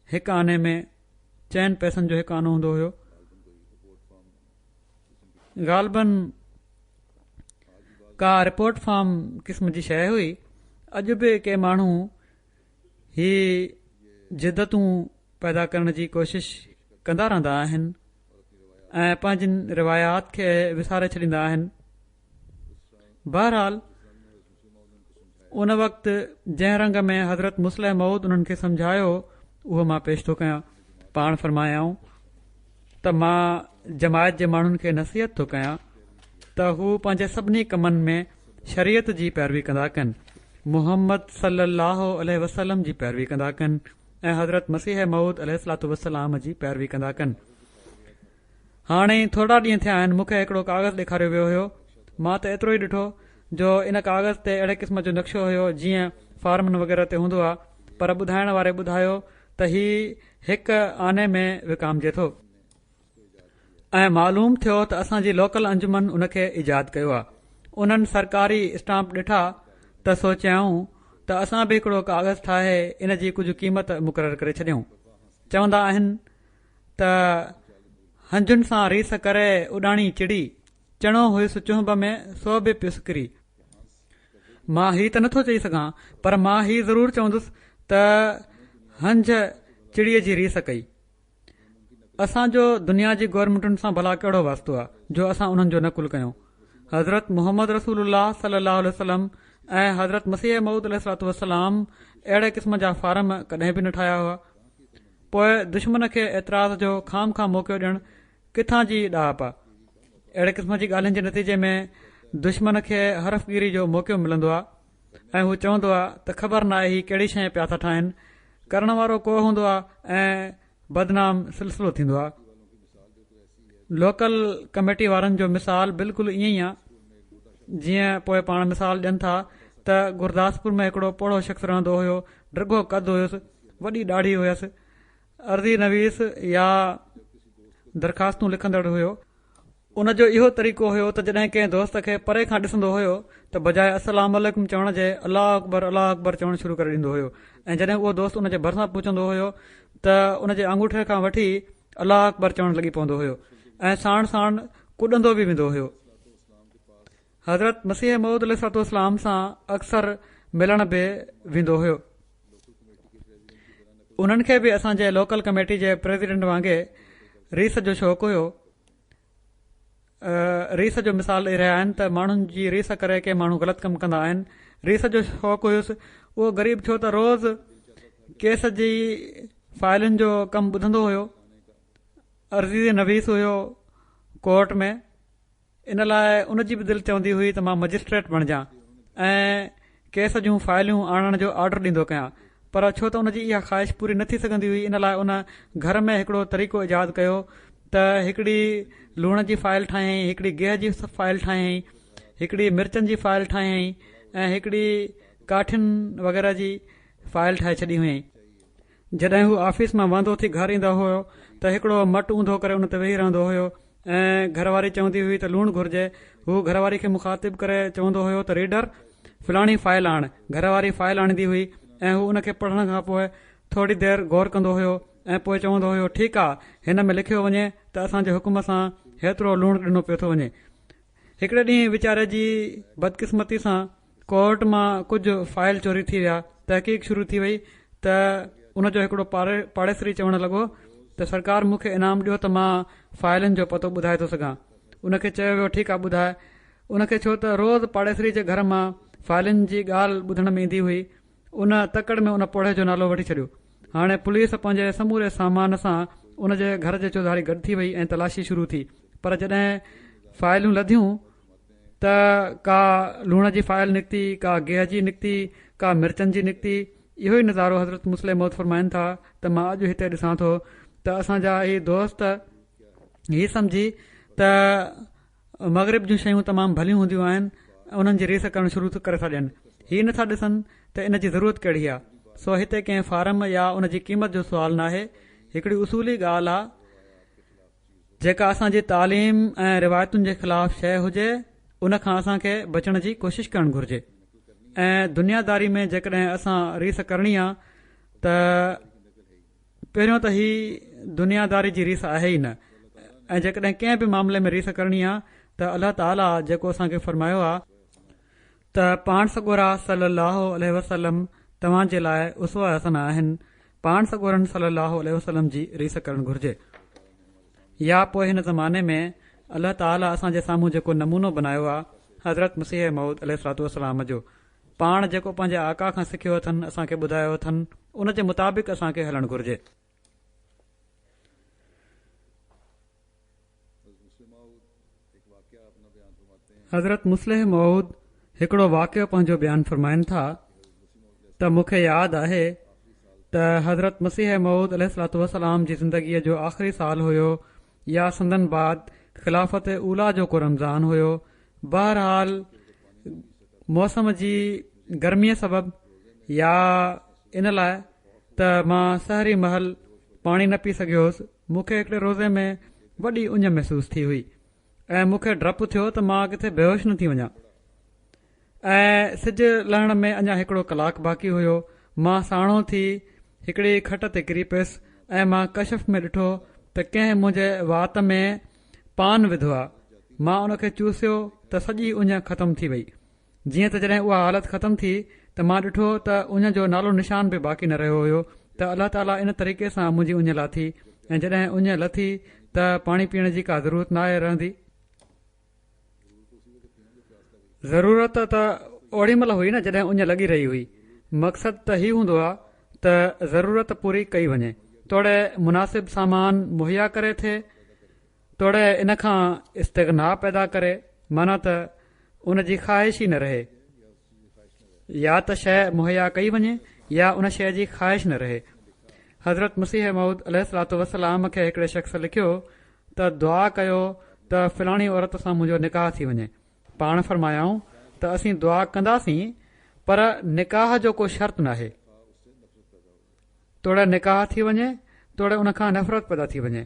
हिकु आने में 4 पैसनि जो हिकु आनो हूंदो हुयो। ग़ालिबन का रिपोर्ट फार्म क़िस्म जी शइ हुई। अॼु बि के माण्हू ही जिदतूं पैदा करण जी कोशिश कंदा रहंदा आहिनि ऐं पंहिंजनि रिवायात खे विसारे छॾींदा आहिनि। बहरहाल उन वक़्तु जंहिं रंग में हज़रत मुस्लिह मऊद उन्हनि खे सम्झायो उहो मां पेश थो कयां। पाण फ़रमायाऊं त मां जमायत जे माण्हुनि खे नसीहत थो कयां त हू पंहिंजे सभिनी कमनि में शरीयत जी पैरवी कंदा कनि, मुहम्मद सल्लल्लाहु अलैहि वसल्लम जी पैरवी कंदा कनि ऐं हज़रत मसीह मऊद अलैहिस्सलातु वस्सलाम जी पैरवी कंदा कनि। हाणे थोरा ॾींहं थिया आहिनि, मूंखे हिकिड़ो कागज़ ॾेखारियो वियो हुयो। मां त एतिरो ई ॾिठो जो इन कागज़ ते अहिड़े क़िस्म जो नक्शो हुयो जीअं फार्मन वग़ैरह ते हूंदो आहे, पर ॿुधाइण वारे ॿुधायो त ही 1 आने में विकामजे थो। ऐं मालूम थियो त असांजी लोकल अंजुमन उन खे ईजाद कयो आहे। उन्हनि सरकारी स्टाम्प ॾिठा त सोचियाऊं त असां बि हिकिड़ो कागज़ ठाहे इन जी कुझु क़ीमत मुक़ररु करे छॾियऊं। चवंदा आहिनि त हंजुनि सां रीस करे उॾाणी चिड़ी चणो हुयुसि चुंब में सो बि पियुसि किरी। मां हीउ त नथो चई सघां, पर मां हीउ ज़रूरु चवंदुसि त हंज चिड़ीअ जी रीस कई। असांजो दुनिया जी गवर्नमेंटुनि सां भला कहिड़ो वास्तो आहे जो असां उन्हनि जो नकुल कयूं। हज़रत मुहम्मद रसूलुल्लाह सल्लल्लाहु अलैहि वसल्लम ऐं हज़रत मसीह मऊद अलैहिस्सलातु वस्सलाम अहिड़े क़िस्म जा फारम कॾहिं बि न ठाहिया हुआ। पोइ दुश्मन खे एतिराज़ जो खाम खां मौक़ो ॾियणु किथां जी ॾाप आहे। अहिड़े क़िस्म जी ॻाल्हियुनि जे नतीजे में दुश्मन खे हरफ़गिरी जो मौक़ो मिलंदो आहे ऐं हू चवंदो आहे त ख़बर न आहे ही कहिड़ी शइ पिया था ठाहिनि। करण वारो को हूंदो आहे ऐं बदनाम सिलसिलो थींदो आहे। लोकल कमेटी वारनि जो मिसाल बिल्कुलु ईअं ई आहे जीअं पोइ पाण मिसाल ॾियनि था त गुरदासपुर में हिकिड़ो पोड़ो शख़्स रहंदो हुयो, डिघो कदु हुयुसि, वॾी ॾाढी हुयसि, अर्ज़ी नवीस या दरख़्वास्तूं लिखंदड़ हुयो। उनजो इहो तरीक़ो हुयो त जॾहिं कंहिं दोस्त खे परे खां ॾिसंदो हुयो त बजाए अस्सलाम वालेकुम चवण जे अलाह अकबर चवणु शुरू करे ॾींदो हुयो ऐं जॾहिं उहो दोस्त उनजे भरिसां पुछंदो हुयो त उनजे आंगूठे खां वठी अलाह अकबर चवणु लॻी पवंदो हुयो ऐं साण साण कुॾंदो बि वेंदो हुयो। हज़रत मसीह मऊद अलैहिस्सलातु वस्सलाम सां अक्सर मिलण बि वेंदो हुयो। उन्हनि खे बि असांजे लोकल कमेटी जे प्रेसिडेंट वांगुरु रीस जो शौक़ु हुयो। रीस जो मिसाल ॾेई रहिया आहिनि त माण्हुनि जी रीस करे के माण्हू ग़लति कमु कंदा आहिनि। रीस जो शौक़ु हुयुसि उहो ग़रीब छो त रोज़ केस जी फाइलुनि जो कमु ॿुधंदो हुयो, अर्ज़ी नवीस हुयो कोर्ट में। इन लाइ उनजी बि दिलि चवंदी हुई त मां मजिस्ट्रेट बणिजां ऐं केस जूं फाइलूं आणण जो ऑर्डर ॾींदो कयां, पर छो त उनजी इहा ख़्वाहिश पूरी न थी सघंदी हुई। इन लाइ उन घर में हिकिड़ो तरीक़ो ईजाद कयो त हिकिड़ी लूण जी फाइल ठाहियईं, हिकिड़ी गेह जी फाइल ठाहियईं, हिकिड़ी मिर्चनि जी फाइल ठाहियईं ऐं हिकिड़ी काठियुनि वग़ैरह जी फाइल ठाहे छॾी हुयईं। जॾहिं हू ऑफिस मां वांदो थी घर ईंदो हुयो त हिकिड़ो मटु ऊंधो करे उन ते वेही रहंदो हुयो ऐं घरवारी चवंदी हुई त लूणु घुरिजे। हू घरवारी खे मुखातिब करे चवंदो हुयो त रीडर फलाणी फाइल आण। घरवारी फाइल आणींदी हुई ऐं हू उनखे पढ़ण खां पोइ थोरी देरि गौर कंदो हुयो ऐं पोइ चवंदो हुयो ठीकु आहे, हिन में लिखियो वञे त असांजे हुकुम सां हेतिरो लूणु ॾिनो पियो थो वञे। हिकिड़े ॾींहुं वीचारे जी बदकिस्मती सां कोर्ट मां कुझु फाइल चोरी थी विया। तहक़ीक़ शुरू थी वई त उनजो हिकिड़ो पाड़ेसरी चवणु लॻो त सरकार मूंखे इनाम ॾियो त मां फाइलुनि जो पतो ॿुधाए थो सघां। उनखे चयो वियो ठीकु आहे ॿुधाए। उनखे छो त रोज़ पाड़ेसरी जे घर मां फाइलुनि जी ॻाल्हि ॿुधण में ईंदी हुई, उन तकड़ में उन पोड़े जो नालो वठी छॾियो। हाणे पुलिस पंहिंजे समूरे सामान सां उनजे घर जे चौधारी गॾु थी वई ऐं तलाशी शुरू थी। पर जॾहिं फाइलूं लधियूं त का लूण जी फाइल निकिती, का गेह जी निकिती, का मिर्चनि जी निकिती। इहो ई नज़ारो हज़रत मुस्लिम मौत फरमाइनि था त मां अॼु हिते ॾिसां थो त असांजा ही दोस्त हीअ सम्झी त मग़रिब जूं शयूं तमामु भलियूं हूंदियूं आहिनि, उन्हनि जी रीस करणु शुरू करे था ॾियनि। हीअ नथा ॾिसनि त इन जी ज़रूरत कहिड़ी आहे। सो हिते कंहिं फार्म या उन जी क़ीमत जो सुवालु न आहे। हिकिड़ी उसूली ॻाल्हि आहे जेका असांजी तालीम ऐं रिवायतुनि जे ख़िलाफ़ शइ हुजे उन खां असांखे बचण जी कोशिशि करणु घुरिजे। ऐं दुनियादारी में जेकॾहिं असां रीस करणी आहे त पहिरियों त ही दुनियादारी जी रीस आहे ई न। ऐं जेकॾहिं कंहिं बि मामले में रीस करणी आहे त अलाह ताला जेको असांखे फरमायो आहे त पाण सॻोरा सल्लल्लाहु अलैहि वसल्लम तव्हां जे लाइ उसवा हसना आहिनि, पाण सॻोरनि सल्लल्लाहु अलैहि वसल्लम जी रीस करणु घुरिजे। या पोइ हिन ज़माने में अलाह ताला असांजे साम्हूं जेको नमूनो बनायो आहे हज़रत मसीह मऊद अलैहिस्सलातु वस्सलाम जो, पाण जेको पंहिंजे आका खां सिखियो अथनि, असांखे ॿुधायो अथनि, उन जे मुताबिक़ असांखे हलणु घुरिजे। हज़रत मुस्लिम मऊद हिकिड़ो वाक़ियो पंहिंजो बयानु फरमाइनि था त मूंखे यादि आहे त हज़रत मसीह मऊद अलैहिस्सलातु वस्सलाम जी ज़िंदगीअ जो आख़िरी साल हुयो या संदन बाद ख़िलाफ़त उला जो को रमज़ान हुयो। बहरहाल मौसम जी गर्मीअ सबबि या इन लाइ त मां सहरी महल पाणी न पी सघियोसि। मूंखे हिकिड़े रोज़े में वॾी उञ महसूस थी हुई ऐं मूंखे डपु थियो त मां किथे बेहोश न थी वञा। ऐं सिजु लहण में अञा हिकिड़ो कलाकु बाक़ी हुयो। मां साणो थी हिकिड़ी खट ते किरी पियुसि ऐं मां कशफ में ॾिठो त कंहिं मुंहिंजे वात में पान विधो आहे। मां उन खे चूसियो त सॼी उञ ख़तमु थी वई। जीअं त जॾहिं उहा हालत ख़तमु थी त मां ॾिठो त उञ जो नालो निशान बि बाक़ी न रहियो हुयो त अल्लाह ताला इन तरीक़े सां मुंहिंजी उञ लाथी। ऐं जॾहिं उञ लथी त पाणी पीअण जी का ज़रूरत न आहे रहंदी। ज़रूरत त ओड़ी महिल हुई न जॾहिं उञ लॻी रही हुई। मक़सदु त हीउ हूंदो आहे त ज़रूरत पूरी कई वञे, तोड़े मुनासिब सामान मुहैया करे थिए, तोड़े इन खां इस्तिग़ना पैदा करे, माना त उन जी ख़्वाहिश ई न रहे। या त शइ मुहैया कई वञे या उन शइ जी ख़्वाहिश न रहे। हज़रत मसीह मऊद अलैहिस्सलातु वस्सलाम खे हिकिड़े शख़्स लिखियो त दुआ कयो त फलाणी औरत सां मुंहिंजो निकाह थी वञे। पाण फरमायाऊं त असीं दुआ कंदासीं, पर निकाह जो को शर्त नाहे। तोड़े निकाह थी वञे, तोड़े उन खां नफ़रत पैदा थी वञे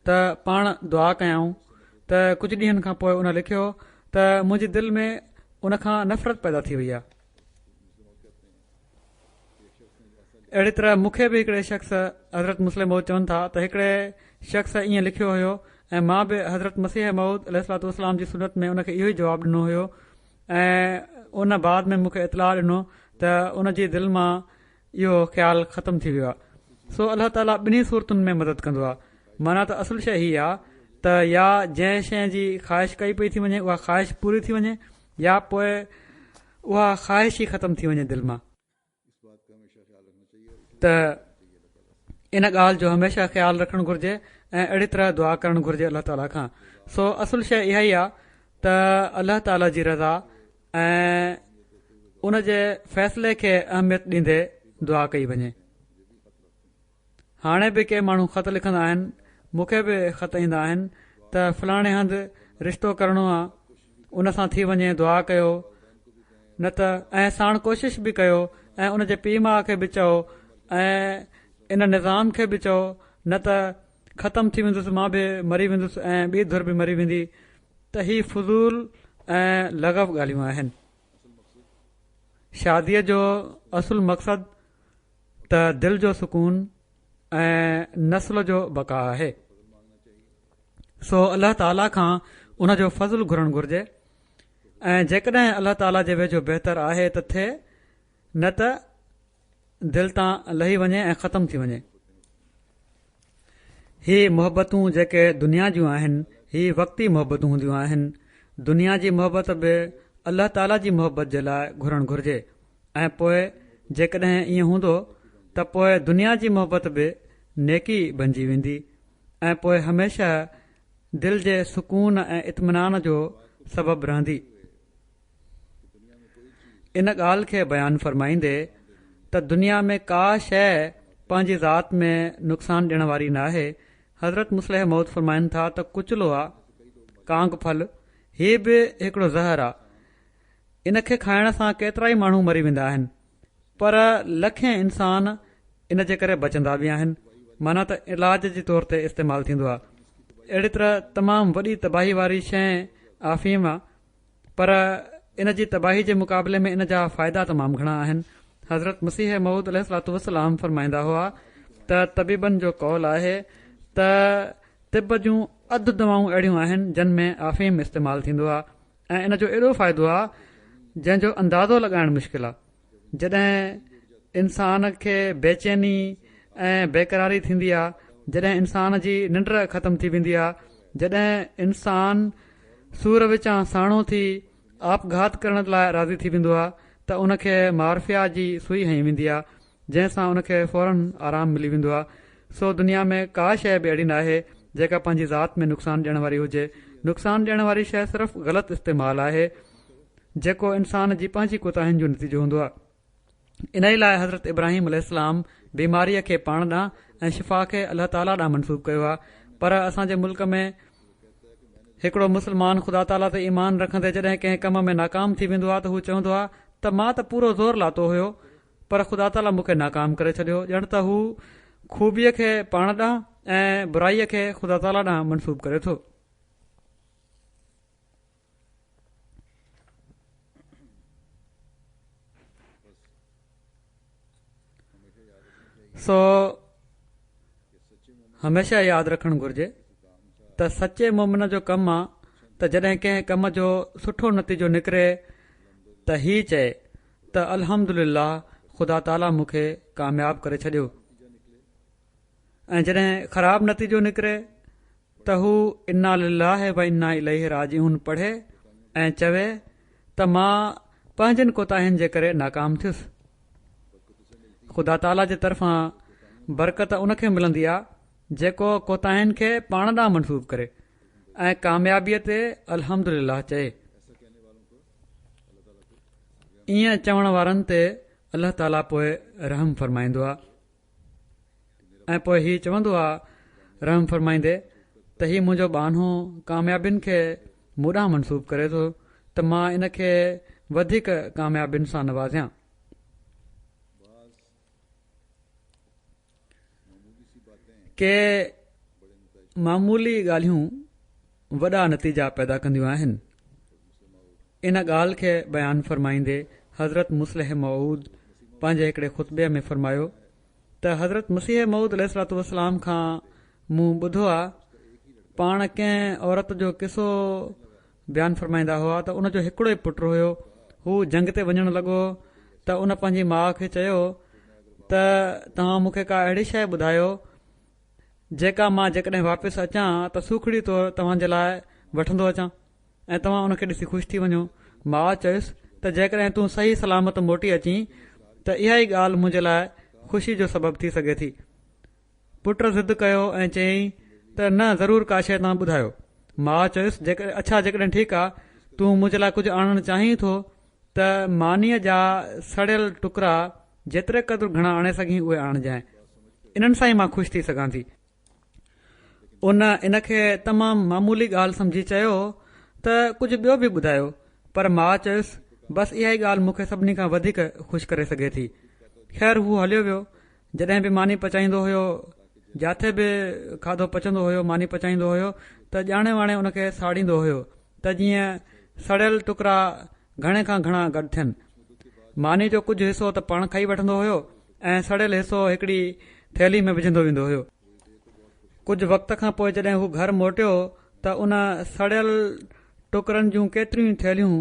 त पाण दुआ कयाऊं। त कुझु ॾींहनि खां पोइ उन लिखियो त मुंहिंजी दिलि में उन खां नफ़रत पैदा थी वई आहे। अहिड़ी तरह मूंखे बि हिकिड़े शख़्स हज़रत मुस्लिम मऊद चवनि था त हिकिड़े शख़्स ईअं लिखियो हुयो ऐं मां बि हज़रत मसीह मऊद अलैहिस्सलातु वस्सलाम जी सुनत में उनखे इहो ई जवाबु ॾिनो हुयो। ऐं उन बाद में मूंखे इतलाह ॾिनो त उन जी दिलि मां इहो ख़्यालु ख़तमु थी वियो आहे। सो अल्लाह ताला ॿिन्ही सूरतुनि में मदद कंदो आहे। माना त असुल शइ हीअ आहे त या जंहिं शइ जी ख़्वाहिश कई पई थी वञे उहा ख़्वाहिश पूरी थी वञे, या पोइ उहा ख़्वाहिश ई ख़तमु थी वञे दिलि मां। त इन ॻाल्हि जो हमेशह ख़्यालु रखणु घुरिजे ऐं अहिड़ी तरह दुआ करणु घुरिजे अल्लाह ताला खां। सो असुल शइ इहा ई आहे त अल्लाह ताला जी रज़ा ऐं उन जे फ़ैसिले खे अहमियत ॾींदे दुआ कई वञे। हाणे बि के माण्हू ख़त लिखंदा आहिनि, मूंखे बि ख़त ईंदा आहिनि त फलाणे हंधि रिश्तो करणो आहे, उन सां थी वञे दुआ कयो, न त ऐं साण कोशिश बि कयो ऐं उन जे पीउ माउ खे बि चओ ऐं इन निज़ाम खे बि चओ, न त ख़तमु थी वेंदुसि, मां बि मरी वेंदुसि ऐं ॿी धुर बि मरी वेंदी। त हीउ फज़ूल ऐं लग़व ॻाल्हियूं आहिनि। शादीअ जो असुल मक़सदु त दिलि जो सुकून ऐं नस्ल जो बका आहे। सो अल्लाह ताला खां उन जो फज़ुल घुरणु घुरिजे ऐं जेकॾहिं अल्लाह ताला जे वेझो बहितर आहे त थिए, न त दिलि तां लही वञे ऐं ख़तमु थी वञे। ही मोहबतूं जेके दुनिया जूं आहिनि, ही वक़्ती मोहबतूं हूंदियूं आहिनि। दुनिया जी मोहबत बि अल्लाह ताला जी मोहबत जे लाइ घुरणु घुरिजे ऐं पोइ जेकॾहिं ईअं हूंदो त पोइ दुनिया जी मोहबत बि नेकी बणिजी वेंदी ऐं पोइ हमेशह दिलि जे सुकून ऐं इत्मिनान जो सबबु रहंदी। इन ॻाल्हि खे बयानु फ़रमाईंदे त दुनिया में का शइ पंहिंजी ज़ात में नुक़सान ॾियण वारी न आहे। हज़रत मुस्लिह मौद फ़रमाइनि था त कुचलो आहे, कांग फल, हीअ बि हिकिड़ो ज़हर आहे। इन खे खाइण सां केतिरा ई माण्हू मरी वेंदा आहिनि, पर लखें इंसान इन जे करे बचंदा बि आहिनि, माना त इलाज जे तौर ते इस्तेमालु थींदो आहे। अहिड़ी तरह तमामु वॾी तबाही वारी शइ आफ़ीम आहे, पर इन जी तबाही जे मुक़ाबले में इन जा फ़ाइदा तमामु घणा आहिनि। हज़रत मसीह मऊद अलैहिस्सलातु वस्सलाम फ़रमाईंदा हुआ त तबीबनि जो कौल आहे त तिब जूं अधु दवाऊं अहिड़ियूं आहिनि जिन में आफ़ीम इस्तेमालु थींदो आहे ऐं इन जो एॾो फ़ाइदो आहे जंहिंजो अंदाज़ो लॻाइणु मुश्किल आहे। जॾहिं इंसान खे बेचैनी ऐं बेक़रारी थींदी आहे, जॾहिं इंसान जी निंड ख़तमु थी वेंदी आहे, जॾहिं इंसान सूर विचां साणो थी आपघात करण लाइ राज़ी थी वेंदो आहे त उनखे मारफिया जी सुई हई वेंदी आहे, जंहिंसां उनखे फौरन आराम मिली वेंदो आहे। सो दुनिया में का शइ बि अहिड़ी न आहे जेका पंहिंजी ज़ात में नुक़सान ॾियण वारी हुजे। नुक़सान ॾियण वारी शइ सिर्फ़ु ग़लति इस्तेमालु आहे, जेको इंसान जी पंहिंजी कोताहियुनि जो नतीजो हूंदो आहे। इन ई लाइ हज़रत इब्राहिम अलैहिस्सलाम बीमारीअ खे पाण ॾांहुं ऐं शिफ़ा खे अल्लाह ताला ॾांहुं मनसूब कयो आहे। पर असांजे मुल्क में हिकिड़ो मुस्लमान ख़ुदा ताला ते ईमान रखंदे जॾहिं कंहिं कम में नाकाम थी वेंदो आहे त हू चवंदो आहे त मां त पूरो ज़ोर लातो हुयो, पर ख़ुदा ताला मूंखे नाकाम करे छॾियो। ॼण त हू ख़ूबीअ खे पाण ॾांहुं ऐं बुराईअ खे ख़ुदा ताला ॾांहुं मनसूब करे थो। सो हमेशा यादि रखणु घुर्जे त सचे मोमिन जो कमु आहे त जॾहिं कंहिं कम जो सुठो नतीजो निकिरे त हीउ चए त अल्हम्दुलिल्लाह ख़ुदा ताला मूंखे कामयाबु करे छॾियो, ऐं जॾहिं ख़राबु नतीजो निकिरे त हू इन्ना लिल्लाहि व इन्ना इलैहि राजिऊन पढ़े ऐं चवे त मां पंहिंजनि कोताहियुनि जे करे नाकाम थियुसि। ख़ुदा ताला जे तरफ़ां बरकत उनखे मिलंदी आहे जेको कोताहियुनि खे पाण ॾांहुं मनसूब करे ऐं कामयाबीअ ते अल्हम्दुलिल्लाह चए। ईअं चवण वारनि ते अल्लाह ताला पोइ रहम फरमाईंदो आहे ऐं पोइ हीउ चवंदो आहे रहम फरमाईंदे त हीउ मुंहिंजो बानो कामयाबियुनि खे मूं ॾांहुं मनसूब करे थो त मां इन खे वधीक कामयाबियुनि सां नवाज़ियां। के मामूली ॻाल्हियूं वॾा नतीजा पैदा कंदियूं आहिनि। इन ॻाल्हि खे बयानु फरमाईंदे हज़रत मुस्लिह मऊद पंहिंजे हिकिड़े ख़ुतबे में फरमायो त हज़रत मसीह मऊद अलैहिस्सलातु वस्सलाम खां मूं ॿुधो आहे पाण कंहिं औरत जो किसो बयानु फरमाईंदा हुआ त उनजो हिकिड़ो ई पुटु हुयो। हू जंग ते वञणु लॻो त उन पंहिंजी माउ खे चयो त तव्हां मूंखे का अहिड़ी शइ ॿुधायो जेका मां जेकॾहिं वापसि अचां त सूखड़ी तौरु तव्हांजे लाइ वठंदो अचां ऐं तव्हां उनखे ॾिसी ख़ुशि थी वञो। माउ चयुसि त जेकॾहिं तूं सही सलामत मोटी अची त इहा ई ॻाल्हि मुंहिंजे लाइ ख़ुशी जो सबबु थी सघे थी। पुट ज़िद कयो ऐं चयईं त न ज़रूरु का शइ तव्हां ॿुधायो। माउ चयुसि अच्छा जेकॾहिं ठीकु आहे तूं मुंहिंजे लाइ कुझु आणणु चाहीं थो त मानीअ जा सड़ियल टुकड़ा जेतिरे क़दुरु घणा आणे सघीं उहे आणजांइ, इन्हनि सां ई मां ख़ुशि थी सघां थी। उन इनखे तमामु मामूली ॻाल्हि सम्झी चयो त कुझु ॿियो बि ॿुधायो, पर माउ चयुसि बसि इहा ई ॻाल्हि मूंखे सभिनी खां वधीक ख़ुशि करे सघे थी। ख़ैर हू हलियो वियो। जॾहिं बि मानी पचाईंदो हुयो, जिथे बि खाधो पचंदो हुयो, मानी पचाईंदो हुयो त ॼाणे वाणे उनखे साड़ींदो हुयो त जीअं सड़ियल टुकड़ा घणे खां घणा गॾु थियनि। मानी जो कुझु हिसो त पाण खाई वठंदो हुयो ऐं सड़ियल हिसो हिकिड़ी थैली में विझंदो वेंदो हुयो। कुझु वक़्त खां पोइ जॾहिं हू घर मोटियो त उन सड़ियल टुकड़नि जूं केतिरियूं थैलियूं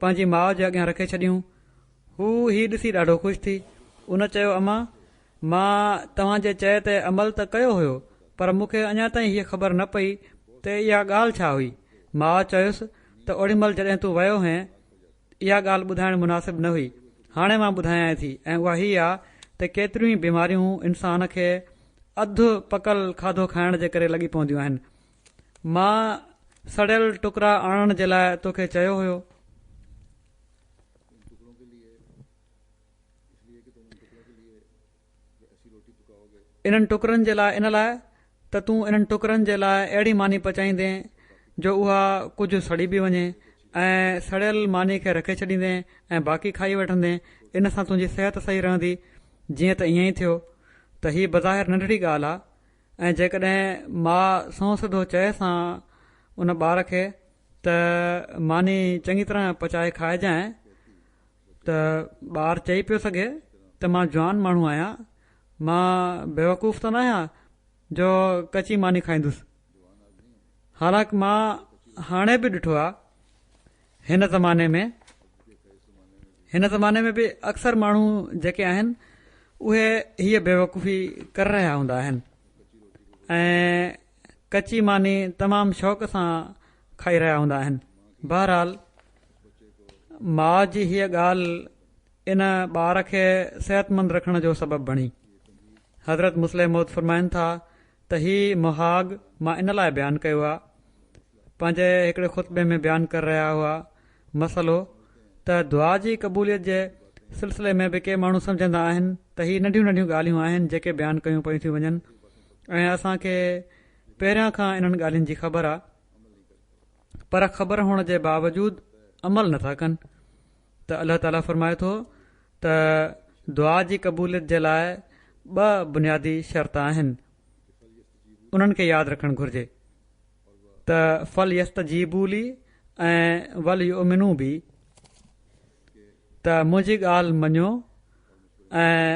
पंहिंजी माउ जे अॻियां रखे छॾियूं। हू हीउ ॾिसी ॾाढो ख़ुशि थी। उन चयो अमा मां तव्हांजे चए ते अमल त कयो हुयो, पर मूंखे अञा ताईं हीअ ख़बर न पई त इहा ॻाल्हि छा हुई। माउ चयुसि त ओॾीमहिल जॾहिं तूं वियो हैं इहा ॻाल्हि ॿुधाइणु मुनासिबु न हुई, हाणे मां ॿुधायां थी, ऐं उहा हीअ आहे त केतिरियूं ई बीमारियूं इंसान खे अधु पकल खाधो खाइण जे करे लॻी पवंदियूं आहिनि। मां सड़ियल टुकड़ा आणण जे लाइ तोखे चयो हुयो। इन्हनि टुकड़नि जे लाइ इन लाइ त तूं इन्हनि टुकड़नि जे लाइ अहिड़ी मानी पचाईंदे जो उहा कुझु सड़ी बि वञे ऐं सड़ियल मानी खे रखे छॾींदे ऐं बाक़ी खाई वठंदे। इन सां तुंहिंजी सिहत सही रहंदी। जीअं त ईअं ई थियो त हीअ बज़ाहिर नंढड़ी ॻाल्हि आहे, ऐं जेकॾहिं माउ सौ सिधो चएसां उन ॿार खे त मानी चङी तरह पचाए खाइजांइ त ॿारु चई पियो सघे त मां जवान माण्हू आहियां, मां बेवकूफ़ त न आहियां जो कची मानी खाईंदुसि। हालांकि मां हाणे बि ॾिठो आहे हिन ज़माने में बि अक्सर माण्हू जेके आहिनि उहे हीअ बेवकूफ़ी करे रहिया हूंदा आहिनि ऐं कची मानी तमामु शौक़ सां खाई रहिया हूंदा आहिनि। बहरहाल माउ जी हीअ ॻाल्हि इन ॿार खे सिहतमंद रखण जो सबबु बणी। हज़रत मुस्लिम मौद फरमाइनि था त हीउ मुहाग मां इन लाइ बयानु कयो आहे, पंहिंजे हिकिड़े ख़ुतबे में बयानु करे रहिया हुआ मसलो त दुआ जी क़बूलियत जे सिलसिले में बि के माण्हू सम्झंदा आहिनि त हीअ नंढियूं नंढियूं ॻाल्हियूं आहिनि जेके बयानु कयूं पयूं थियूं वञनि, ऐं असांखे पहिरियां खां इन्हनि ॻाल्हियुनि जी ख़बर आहे, पर ख़बर हुअण जे बावजूदु अमल नथा कनि। त अल्लाह ताला फरमाए थो त दुआ जी क़बूलियत जे लाइ 2 बुनियादी शर्त आहिनि। उन्हनि खे यादि रखणु घुर्जे त फल यस्त जीबूली ऐं वल योमिनू बि त मुंहिंजी ॻाल्हि मञियो ऐं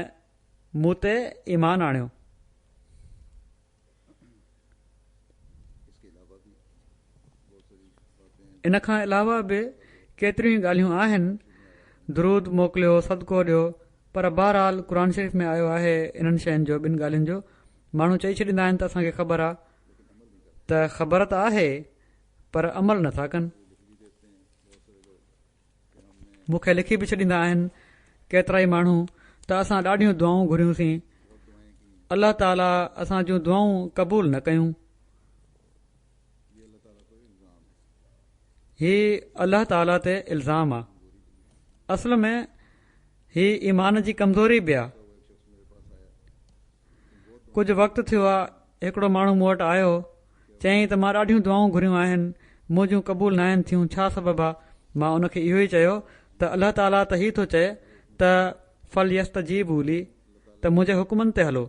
मूं ते ईमान आणियो। इन खां अलावा बि केतिरियूं ॻाल्हियूं आहिनि, दरूद मोकिलियो, सदको ॾियो, पर बहरहाल क़ुर शरीफ़ में आयो आहे इन्हनि शयुनि जो, ॿिनि ॻाल्हियुनि जो। माण्हू चई छॾींदा आहिनि त असांखे ख़बर आहे, त ख़बर त आहे पर अमल नथा कनि। मूंखे लिखी बि छॾींदा आहिनि केतिरा ई माण्हू त असां ॾाढियूं दुआऊं घुरियूंसीं, अल्लाह ताला असां जूं दुआऊं क़बूल न कयूं। ही अल्लाह ताला ते इल्ज़ाम आहे। असल में ही ईमान जी कमज़ोरी बि आहे। कुझु वक़्तु थियो आहे, हिकिड़ो माण्हू मूं वटि आयो, चयईं त मां ॾाढियूं दुआऊं घुरियूं आहिनि, मुंहिंजूं क़बूल न आहिनि थियूं, छा सबबु आहे? मां उनखे इहो ई चयो त अल्लाह ताला त ही थो चए त फल यस्त जी ॿोली, त मुंहिंजे हुकुमनि ते हलो,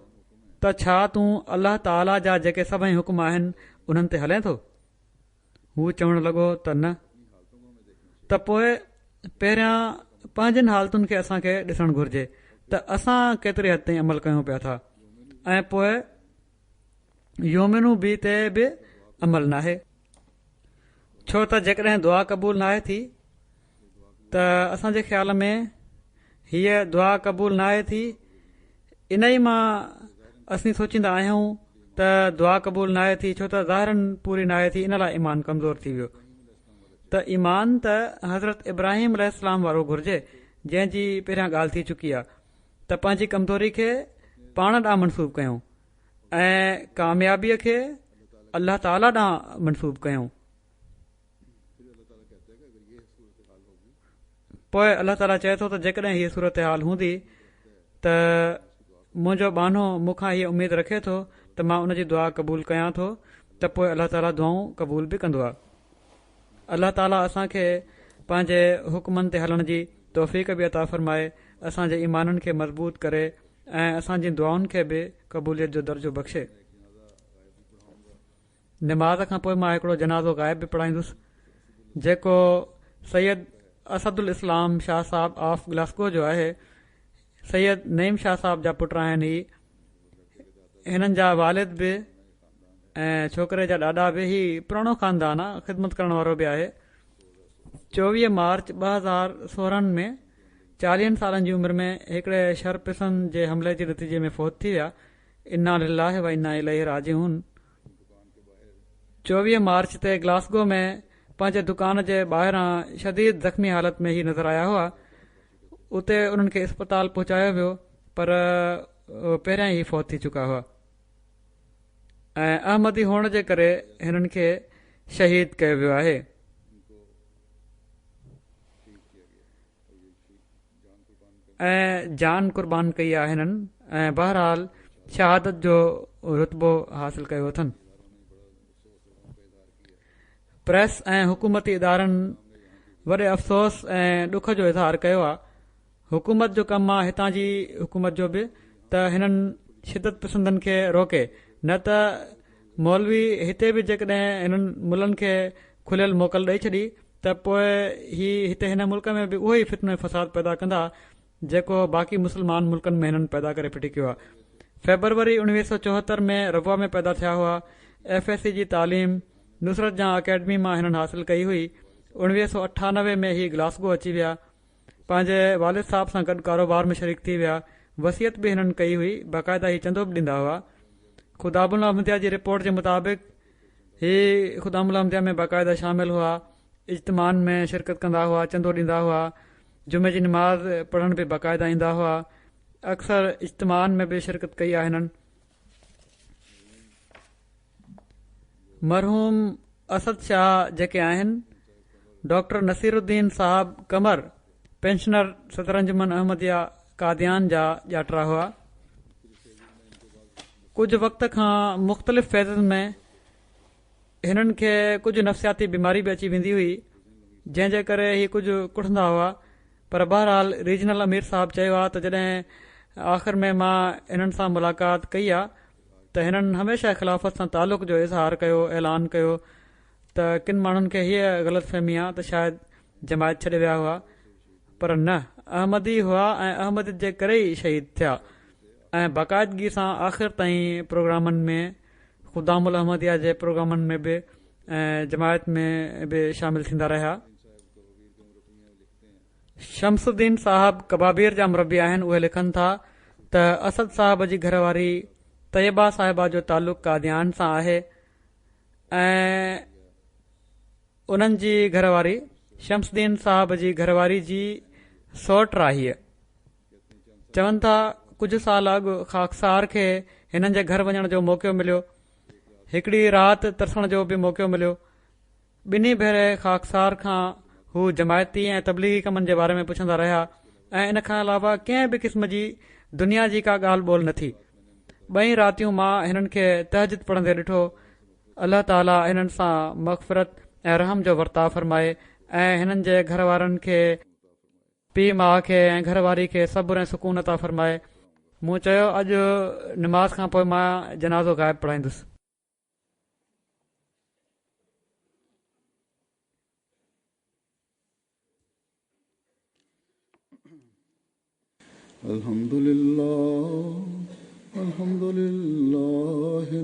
त छा तूं अल्लाह ताला जा जेके सभई हुकुम आहिनि उन्हनि ते हलें थो? हू चवणु लॻो त न। त पोइ पहिरियां पंहिंजनि हालतुनि खे असांखे ॾिसणु घुर्जे त असां केतिरे हद ताईं अमल कयूं पिया था, ऐं पोइ योमिनू बि ते बि अमल नाहे। छो त जेकॾहिं दुआ क़बूल नाहे थी त असांजे ख़्याल में हीअ दुआ क़बूल नाहे थी, इन ई मां असीं सोचींदा आहियूं त दुआ क़बूल नाहे थी, छो त ज़ाहिरनि पूरी नाहे थी, इन लाइ ईमान कमज़ोर थी वियो। त ईमान त हज़रत इब्राहिम अलैहिस्सलाम वारो घुर्जे, जंहिंजी पहिरियां ॻाल्हि थी चुकी आहे त पंहिंजी कमज़ोरी खे पाण ॾांहुं मनसूब कयूं ऐं कामयाबीअ खे अल्लाह ताला ॾांहुं मनसूब कयूं। पोइ अल्लाह ताला चए थो त जेकॾहिं हीअ सूरत हाल हूंदी त मुंहिंजो बानो मूंखां हीअ उमेदु रखे थो त मां उनजी दुआ क़बूल कयां थो, त पोइ अल्लाह ताला दुआऊं क़बूल बि कंदो आहे। अल्लाह ताला असांखे पंहिंजे हुकुमनि ते हलण जी तौफ़ीक़ बि अता फ़रमाए, असांजे ईमाननि खे मज़बूत करे ऐं असांजी दुआउनि खे बि क़बूलियत जो दर्जो बख़्शे। निमाज़ खां पोइ मां हिकिड़ो जनाज़ो ग़ाइब बि पढ़ाईंदुसि, जेको सैयद असदुल इस्लाम शाह साहब ऑफ ग्लासगो जो आहे। सैयद नईम शाह साहब जा पुट आहिनि। हिननि जा वालिद बि ऐं छोकिरे जा ॾाॾा बि, ही पुराणो ख़ानदान आहे, ख़िदमत करण वारो बि आहे। 24 मार्च 2016 में 40 सालनि जी उमिरि में हिकिड़े शरपिसन जे हमले जे नतीजे में फ़ौत थी विया। इन्ना लिल्लाहि व इन्ना इलैहि राजिऊन। 24 मार्च ते ग्लासगो में पंहिंजे दुकान जे ॿाहिरां शदीद ज़ख़्मी हालत में ही नज़र आया हुआ। उते उन्हनि खे अस्पताल पहुचायो वियो, पर पहिरियां ई फ़ौत थी चुका हुआ ऐं अहमदी हुअण जे करे हिननि खे शहीद कयो वियो आहे। ऐं जान क़ुर्बान कई आहे हिननि, ऐं बहरहाल शहादत जो रुतबो हासिल कयो अथनि। प्रेस ऐं हुकूमती इदारनि वॾे अफ़सोस ऐं ॾुख जो इज़हार कयो आहे। हुकूमत जो कमु आहे हितां जी हुकूमत जो बि त हिननि शिदत पसंदनि खे रोके, न त मौलवी हिते बि जेकॾहिं हिननि मुल्हनि खे खुलियल मोकल ॾेई छॾी त पोइ ही हिते हिन मुल्क में बि उहो ई फितनो फ़साद पैदा कंदा जेको बाक़ी मुस्लमान मुल्कनि में हिननि पैदा करे फिटी कयो आहे। फेबरवरी 1974 में रबुआ में पैदा थिया हुआ। FSC जी तालीम नुसरत जहां अकेडमी मां हिननि हासिल कई हुई। 1998 में ही ग्लासगो अची विया। पंहिंजे वालिद साहब सां गॾु कारोबार में शरीक थी विया। वसियत बि हिननि कई हुई, बाक़ाइदा ही चंदो बि ॾींदा हुआ। ख़ुदाबुल अहमदिया जी रिपोर्ट जे मुताबिक़ ही ख़ुदाबुल अहमदिया में बाक़ाइदा शामिल हुआ, इज्तिमान में शिरकत कंदा हुआ, चंदो ॾींदा हुआ, जुमे जी नमाज़ पढ़ण बि बाक़ाइदा ईंदा हुआ, अक्सर इज्तिमान में बि शिरकत कई आहे हिननि। मरहूम असद शाह जेके आहिनि, डॉक्टर नसीरुद्दीन साहब कमर पेंशनर सदर अंजुमन अहमदिया कादियान जा ॼातरा हुआ। कुझु वक़्त खां मुख़्तलिफ़ फ़ेज़नि में हिननि खे कुझु नफ़्सियाती बीमारी बि अची वेंदी हुई, जंहिंजे करे ही कुझु कुढ़ंदा हुआ। पर बहरहाल रीजनल अमीर साहब चयो आहे त जॾहिं आख़िर में मां हिननि सां मुलाक़ात कई आहे त हिननि हमेशह ख़िलाफ़त सां तालुक़ जो इज़हार कयो, ऐलान कयो त किन माण्हुनि खे हीअ ग़लतफ़हमी आहे त शायदि जमायत छॾे विया हुआ, पर न, अहमदी हुआ ऐं अहमद जे करे ई शहीद थिया ऐं बाक़ाइदगी सां आख़िर ताईं प्रोग्रामनि में, ख़ुदामुल अहमदिया जे प्रोग्रामनि में बि ऐं जमायत में बि शामिल थींदा रहिया। शमसुद्दीन साहब कबाबीर जा मुरबी आहिनि। उहे लिखनि था त असद साहब जी घरवारी तैयबा साहिबा जो तालुक़ कादियान सां आहे ऐं उन्हनि जी घरवारी शमसुद्दीन साहब जी घरवारी जी सौट राहीअ। चवनि था कुझु साल अॻु ख़ाकसार खे हिननि जे घर वञण जो मौक़ो मिलियो। हिकिड़ी राति तरसण जो बि मौक़ो मिलियो। ॿिन्ही भेरे ख़ाकसार खां हू जमायती ऐं तबलीगी कमनि जे बारे में पुछंदा रहिया ऐं इन खां अलावा कंहिं बि क़िस्म जी दुनिया जी का ॻाल्हि ॿोल न थी। ॿई रातियूं मां हिननि खे तहजुद पढ़ंदे ॾिठो। अल्लाह ताला हिननि सां मग़फ़िरत ऐं रहम जो वर्ताव फरमाए ऐं हिननि जे घर वारनि खे, पीउ माउ खे ऐं घरवारी खे सब्र ऐं सुकून अता फरमाए। मूं चयो अॼु निमाज़ खां पोइ मां जनाज़ो ग़ाइब पढ़ाईंदुसि। अल्हम्दुलिल्लाह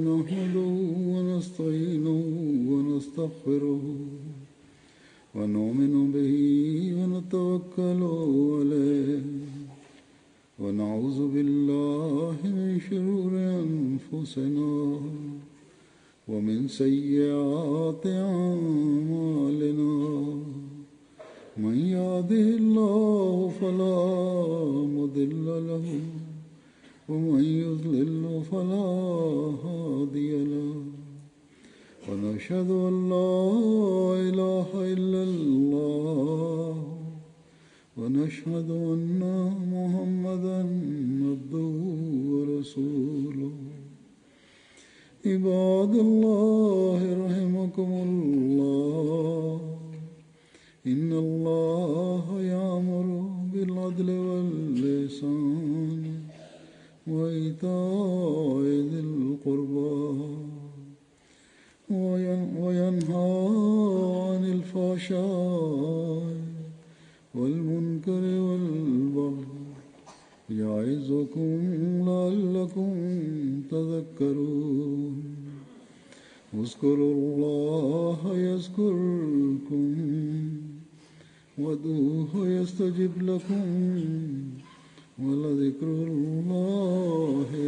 नहमदुहु व नस्तईनुहु व नस्तगफिरुहु व नुमिनु बिही व नतवक्कलु अलैहि व नऊज़ु बिल्लाहि मिन शुरूरि अनफुसिना व मिन सय्यिआति अअमालिना मन यहदिहिल्लाहु फला मुदिल्ल लहु वमन युज़लिल्हु फला हादिय लहु वनशहदु अन ला इलाहा इल्लल्लाह वनशहदु अन्ना मुहम्मदन अब्दुहु व रसूलुहु इबादल्लाहि रहिमकुमुल्लाह इन्नल्लाह यामुरु बिल अदलि वल इहसानि व ईताइ ज़िल क़ुर्बा व यन्हा अनिल फ़हशाइ वल मुनकरि वल बग़ि यइज़ुकुम लअल्लकुम तज़क्करून उज़्कुरुल्लाह यज़्कुरुकुम वदूहु यस्तजिब लकुम वलज़िक्रुल्लाहि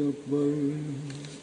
अकबर।